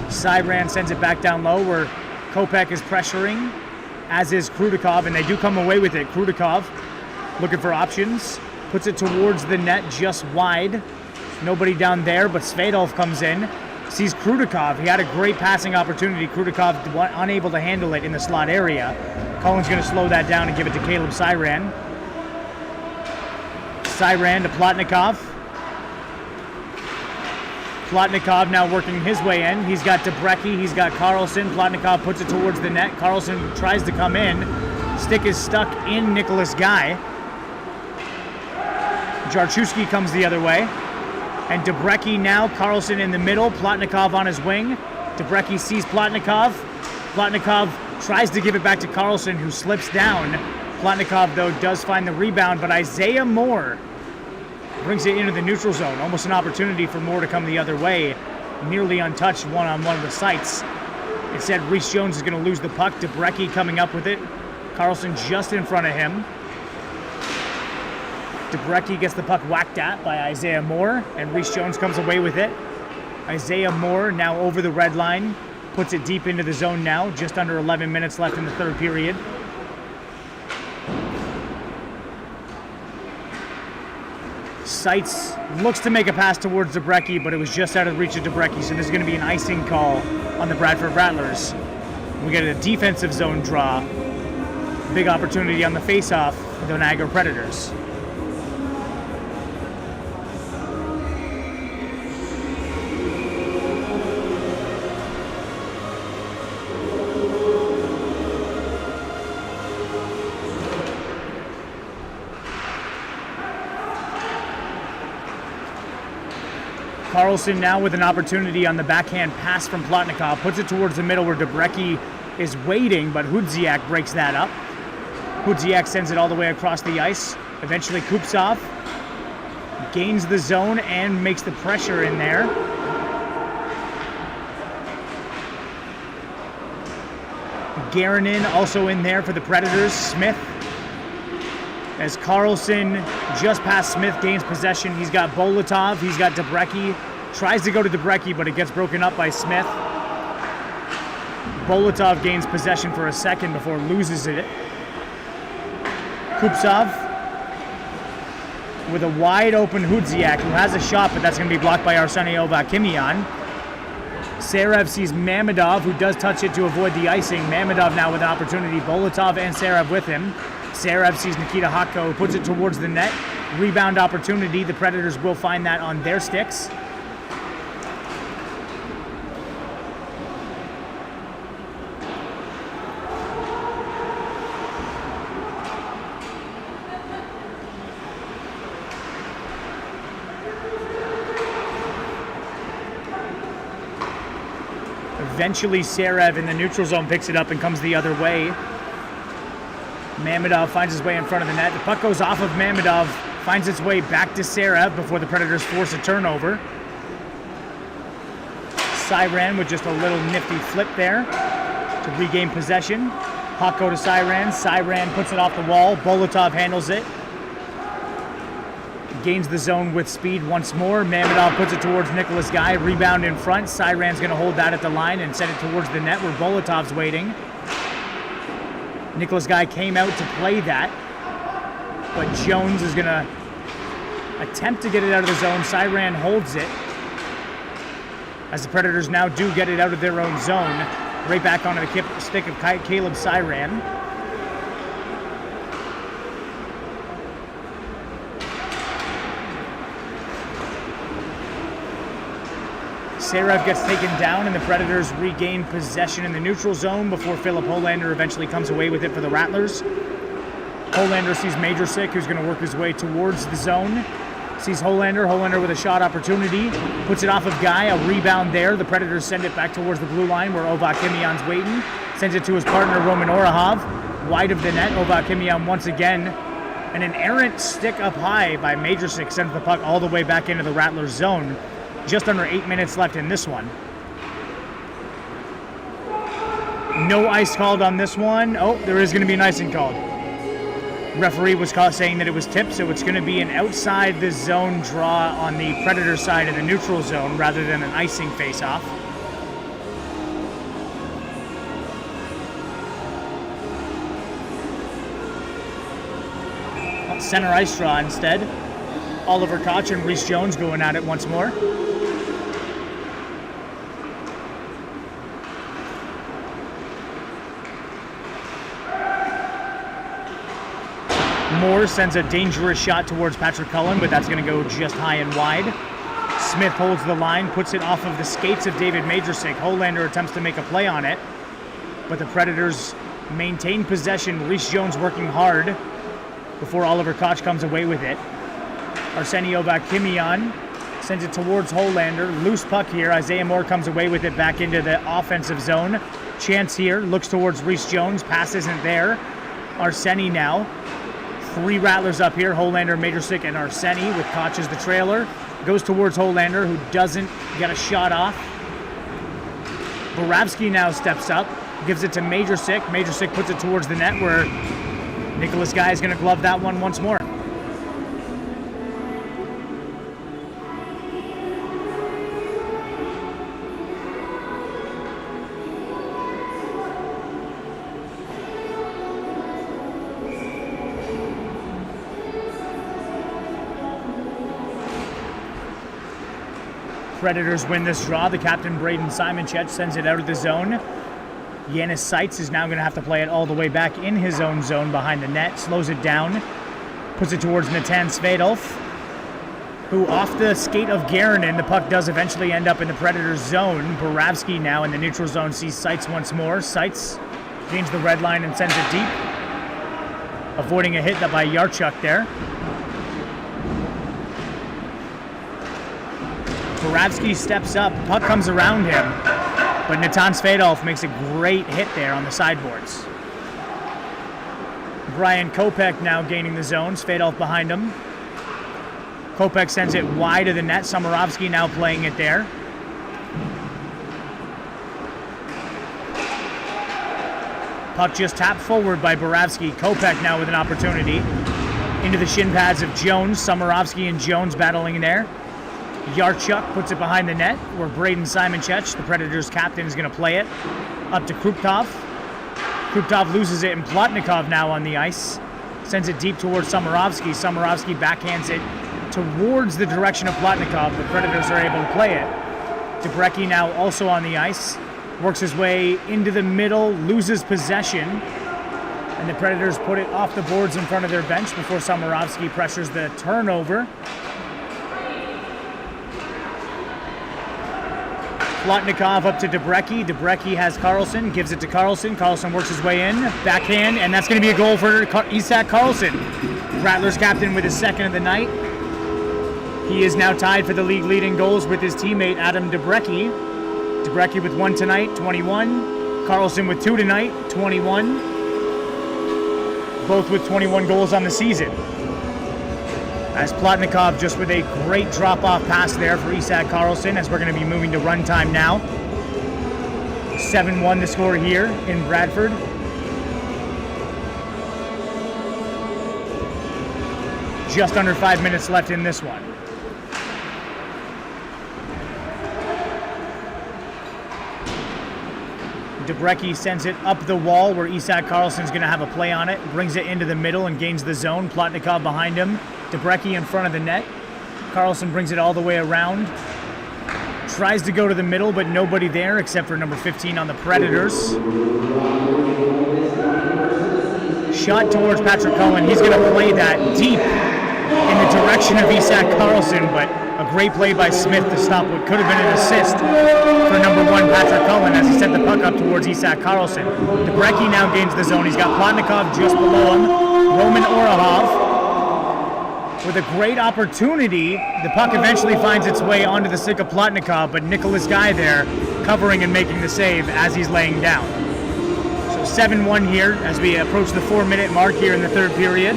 Cybran sends it back down low where Kopech is pressuring, as is Krudikov, and they do come away with it. Krudikov looking for options, puts it towards the net just wide. Nobody down there, but Svedolf comes in, sees Krudikov. He had a great passing opportunity. Krudikov unable to handle it in the slot area. Cullen's going to slow that down and give it to Caleb Cyran. Cyran to Plotnikov. Plotnikov now working his way in. He's got Debrecki, he's got Carlson. Plotnikov puts it towards the net. Carlson tries to come in. Stick is stuck in Nicholas Guy. Jarchewski comes the other way. And Debrecki now, Carlson in the middle, Plotnikov on his wing. Debrecki sees Plotnikov. Plotnikov tries to give it back to Carlson, who slips down. Plotnikov, though, does find the rebound, but Isaiah Moore brings it into the neutral zone. Almost an opportunity for Moore to come the other way. Nearly untouched one-on-one with Seitz. Instead, Reese Jones is going to lose the puck. Debrecki coming up with it. Carlson just in front of him. Debrecki gets the puck whacked at by Isaiah Moore, and Reese Jones comes away with it. Isaiah Moore now over the red line, puts it deep into the zone now, just under 11 minutes left in the third period. Seitz looks to make a pass towards Debrecki, but it was just out of reach of Debrecki, so this is going to be an icing call on the Bradford Rattlers. We get a defensive zone draw. Big opportunity on the face-off for the Niagara Predators. Carlson now with an opportunity on the backhand pass from Plotnikov. Puts it towards the middle where Debrecki is waiting, but Hudziak breaks that up. Hudziak sends it all the way across the ice. Eventually Kupsov gains the zone and makes the pressure in there. Garanin also in there for the Predators. Smith, as Carlson just past Smith gains possession. He's got Bolotov, he's got Debrecki. Tries to go to Debrecki, but it gets broken up by Smith. Bolotov gains possession for a second before loses it. Kupsov with a wide open Hudziak, who has a shot, but that's going to be blocked by Arsenio Vakimian. Serev sees Mamedov, who does touch it to avoid the icing. Mamedov now with an opportunity. Bolotov and Serev with him. Serev sees Nikita Hotko, who puts it towards the net. Rebound opportunity. The Predators will find that on their sticks. Eventually, Serev in the neutral zone picks it up and comes the other way. Mamedov finds his way in front of the net. The puck goes off of Mamedov, finds its way back to Serev before the Predators force a turnover. Siren with just a little nifty flip there to regain possession. Puck go to Siren. Siren puts it off the wall. Bolotov handles it. Gains the zone with speed once more. Mamedov puts it towards Nicholas Guy. Rebound in front. Siren's going to hold that at the line and send it towards the net where Bolotov's waiting. Nicholas Guy came out to play that, but Jones is going to attempt to get it out of the zone. Siren holds it as the Predators now do get it out of their own zone. Right back onto the stick of Caleb Siren. Serev gets taken down and the Predators regain possession in the neutral zone before Philip Holander eventually comes away with it for the Rattlers. Holander sees Majorsic, who's going to work his way towards the zone. Sees Holander with a shot opportunity. Puts it off of Guy, a rebound there. The Predators send it back towards the blue line where Ovak Kimion's waiting. Sends it to his partner Roman Orahov. Wide of the net, Ovak Kimion once again. And an errant stick up high by Majorsic sends the puck all the way back into the Rattlers zone. Just under 8 minutes left in this one. No ice called on this one. Oh, there is going to be an icing called. Referee was saying that it was tipped, so it's going to be an outside the zone draw on the Predator side in the neutral zone rather than an icing face-off. Center ice draw instead. Oliver Koch and Reese Jones going at it once more. Moore sends a dangerous shot towards Patrick Cullen, but that's going to go just high and wide. Smith holds the line, puts it off of the skates of David Majorsic. Holander attempts to make a play on it, but the Predators maintain possession. Reese Jones working hard before Oliver Koch comes away with it. Arsenio Vakimian sends it towards Holander. Loose puck here. Isaiah Moore comes away with it back into the offensive zone. Chance here, looks towards Reese Jones. Pass isn't there. Arseni now. 3 Rattlers up here, Holander, Majorsic, and Arseni with Koch as the trailer. Goes towards Holander, who doesn't get a shot off. Boravsky now steps up, gives it to Majorsic. Majorsic puts it towards the net where Nicholas Guy is going to glove that one once more. Predators win this draw. The captain, Braden Simonchek, sends it out of the zone. Yanis Seitz is now going to have to play it all the way back in his own zone behind the net. Slows it down. Puts it towards Natan Svedolf, who off the skate of Garanin, the puck does eventually end up in the Predators zone. Boravsky now in the neutral zone sees Seitz once more. Seitz gains the red line and sends it deep, avoiding a hit by Yarchuk there. Boravsky steps up, puck comes around him, but Natan Svedolf makes a great hit there on the sideboards. Brian Kopech now gaining the zone, Svedolf behind him. Kopech sends it wide of the net, Samarovsky now playing it there. Puck just tapped forward by Boravsky. Kopech now with an opportunity. Into the shin pads of Jones, Samarovsky and Jones battling in there. Yarchuk puts it behind the net where Braden Simonchek, the Predators captain, is going to play it. Up to Krupkov. Krupkov loses it and Plotnikov now on the ice. Sends it deep towards Samarovsky. Samarovsky backhands it towards the direction of Plotnikov. The Predators are able to play it. Debrecki now also on the ice. Works his way into the middle, loses possession. And the Predators put it off the boards in front of their bench before Samarovsky pressures the turnover. Plotnikov up to Debrecki. Debrecki has Carlson, gives it to Carlson. Carlson works his way in, backhand, and that's going to be a goal for Isak Carlson. Rattlers captain with his second of the night. He is now tied for the league leading goals with his teammate Adam Debrecki. Debrecki with 1 tonight, 21. Carlson with 2 tonight, 21. Both with 21 goals on the season. As Plotnikov just with a great drop-off pass there for Isak Carlson, as we're going to be moving to run time now. 7-1 the score here in Bradford. Just under 5 minutes left in this one. Debrecki sends it up the wall where Isak Carlson's going to have a play on it. Brings it into the middle and gains the zone. Plotnikov behind him. Debrecki in front of the net. Carlson brings it all the way around. Tries to go to the middle, but nobody there except for number 15 on the Predators. Shot towards Patrick Cullen. He's going to play that deep in the direction of Isak Carlson, but a great play by Smith to stop what could have been an assist for number 1 Patrick Cullen as he sent the puck up towards Isak Carlson. Debrecki now gains the zone. He's got Plotnikov just below him. Roman Orahov with a great opportunity. The puck eventually finds its way onto the stick of Plotnikov, but Nicholas Guy there covering and making the save as he's laying down. So 7-1 here as we approach the 4-minute mark here in the third period.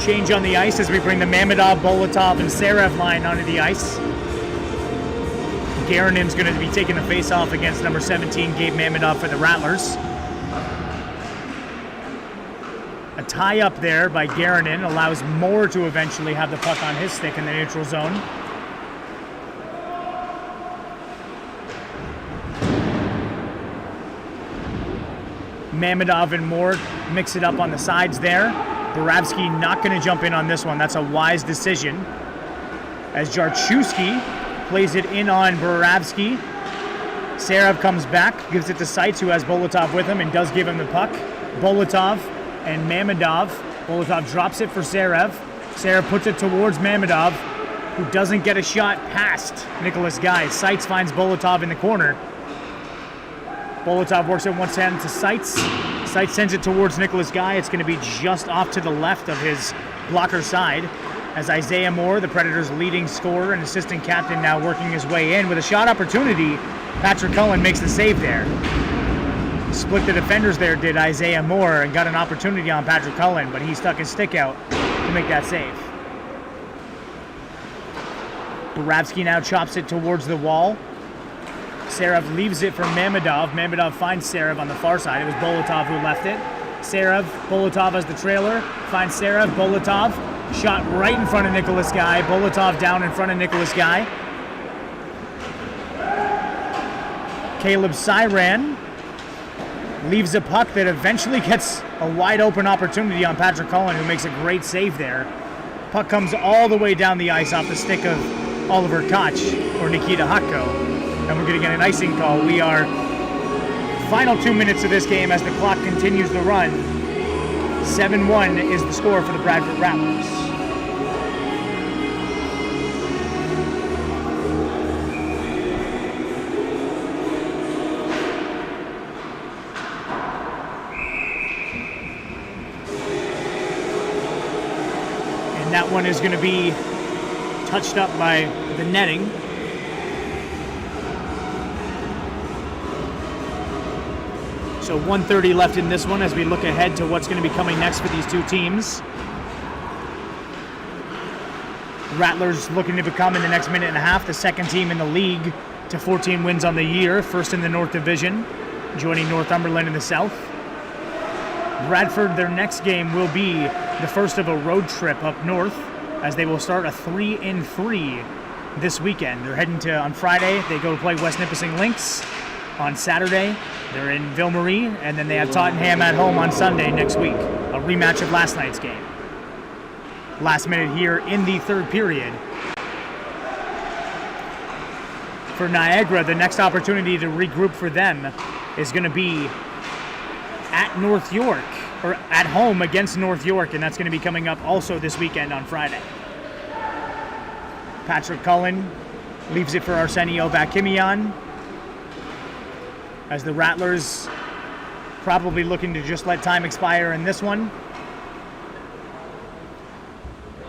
Change on the ice as we bring the Mamedov, Bolotov, and Sarev line onto the ice. Garanin's going to be taking the face-off against number 17, Gabe Mamedov for the Rattlers. A tie-up there by Garanin allows Moore to eventually have the puck on his stick in the neutral zone. Mamedov and Moore mix it up on the sides there. Boravsky not going to jump in on this one. That's a wise decision. As Jarchewski plays it in on Boravsky. Sarev comes back, gives it to Seitz, who has Bolotov with him, and does give him the puck. Bolotov and Mamedov. Bolotov drops it for Sarev. Sarev puts it towards Mamedov, who doesn't get a shot past Nicholas Guy. Seitz finds Bolotov in the corner. Bolotov works it once hand to Seitz. Seitz sends it towards Nicholas Guy. It's going to be just off to the left of his blocker side as Isaiah Moore, the Predators' leading scorer and assistant captain, now working his way in. With a shot opportunity, Patrick Cullen makes the save there. Split the defenders there, did Isaiah Moore, and got an opportunity on Patrick Cullen, but he stuck his stick out to make that save. Boravsky now chops it towards the wall. Sarev leaves it for Mamedov. Mamedov finds Sarev on the far side. It was Bolotov who left it. Sarev, Bolotov as the trailer. Finds Sarev, Bolotov. Shot right in front of Nicholas Guy. Bolotov down in front of Nicholas Guy. Caleb Siran leaves a puck that eventually gets a wide open opportunity on Patrick Cullen, who makes a great save there. Puck comes all the way down the ice off the stick of Oliver Koch or Nikita Hakko. And we're going to get an icing call. We are final 2 minutes of this game as the clock continues to run. 7-1 is the score for the Bradford Rattlers. And that one is going to be touched up by the netting. So 1:30 left in this one as we look ahead to what's going to be coming next for these two teams. Rattlers looking to become, in the next minute and a half, the second team in the league to 14 wins on the year, first in the North Division, joining Northumberland in the South. Bradford, their next game will be the first of a road trip up north, as they will start a 3-3 this weekend. They're heading to, on Friday, they go to play West Nipissing Lynx. On Saturday, they're in Ville Marie, and then they have Tottenham at home on Sunday next week, a rematch of last night's game. Last minute here in the third period. For Niagara, the next opportunity to regroup for them is going to be at North York, or at home against North York, and that's going to be coming up also this weekend on Friday. Patrick Cullen leaves it for Arsenio Vakimian, as the Rattlers probably looking to just let time expire in this one.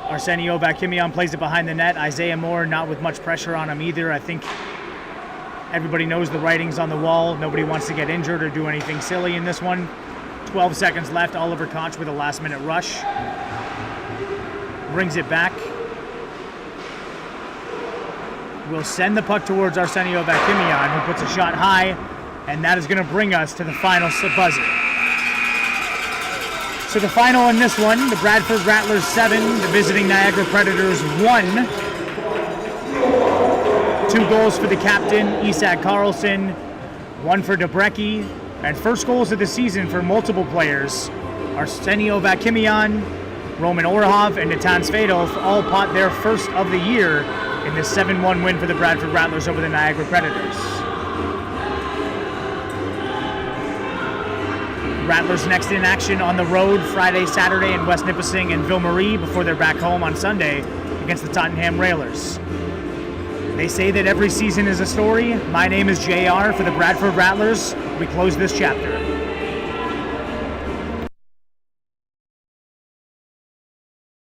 Arsenio Vakimian plays it behind the net. Isaiah Moore not with much pressure on him either. I think everybody knows the writing's on the wall. Nobody wants to get injured or do anything silly in this one. 12 seconds left. Oliver Koch with a last-minute rush. Brings it back. Will send the puck towards Arsenio Vakimian, who puts a shot high, and that is going to bring us to the final buzzer. So the final in this one, the Bradford Rattlers 7, the visiting Niagara Predators 1. 2 goals for the captain, Isak Karlsson, 1 for Debrecki, and first goals of the season for multiple players. Arsenio Vakimian, Roman Orhov, and Natan Svedov all pot their first of the year in this 7-1 win for the Bradford Rattlers over the Niagara Predators. Rattlers next in action on the road Friday, Saturday in West Nipissing and Ville Marie before they're back home on Sunday against the Tottenham Railers. They say that every season is a story. My name is JR for the Bradford Rattlers. We close this chapter.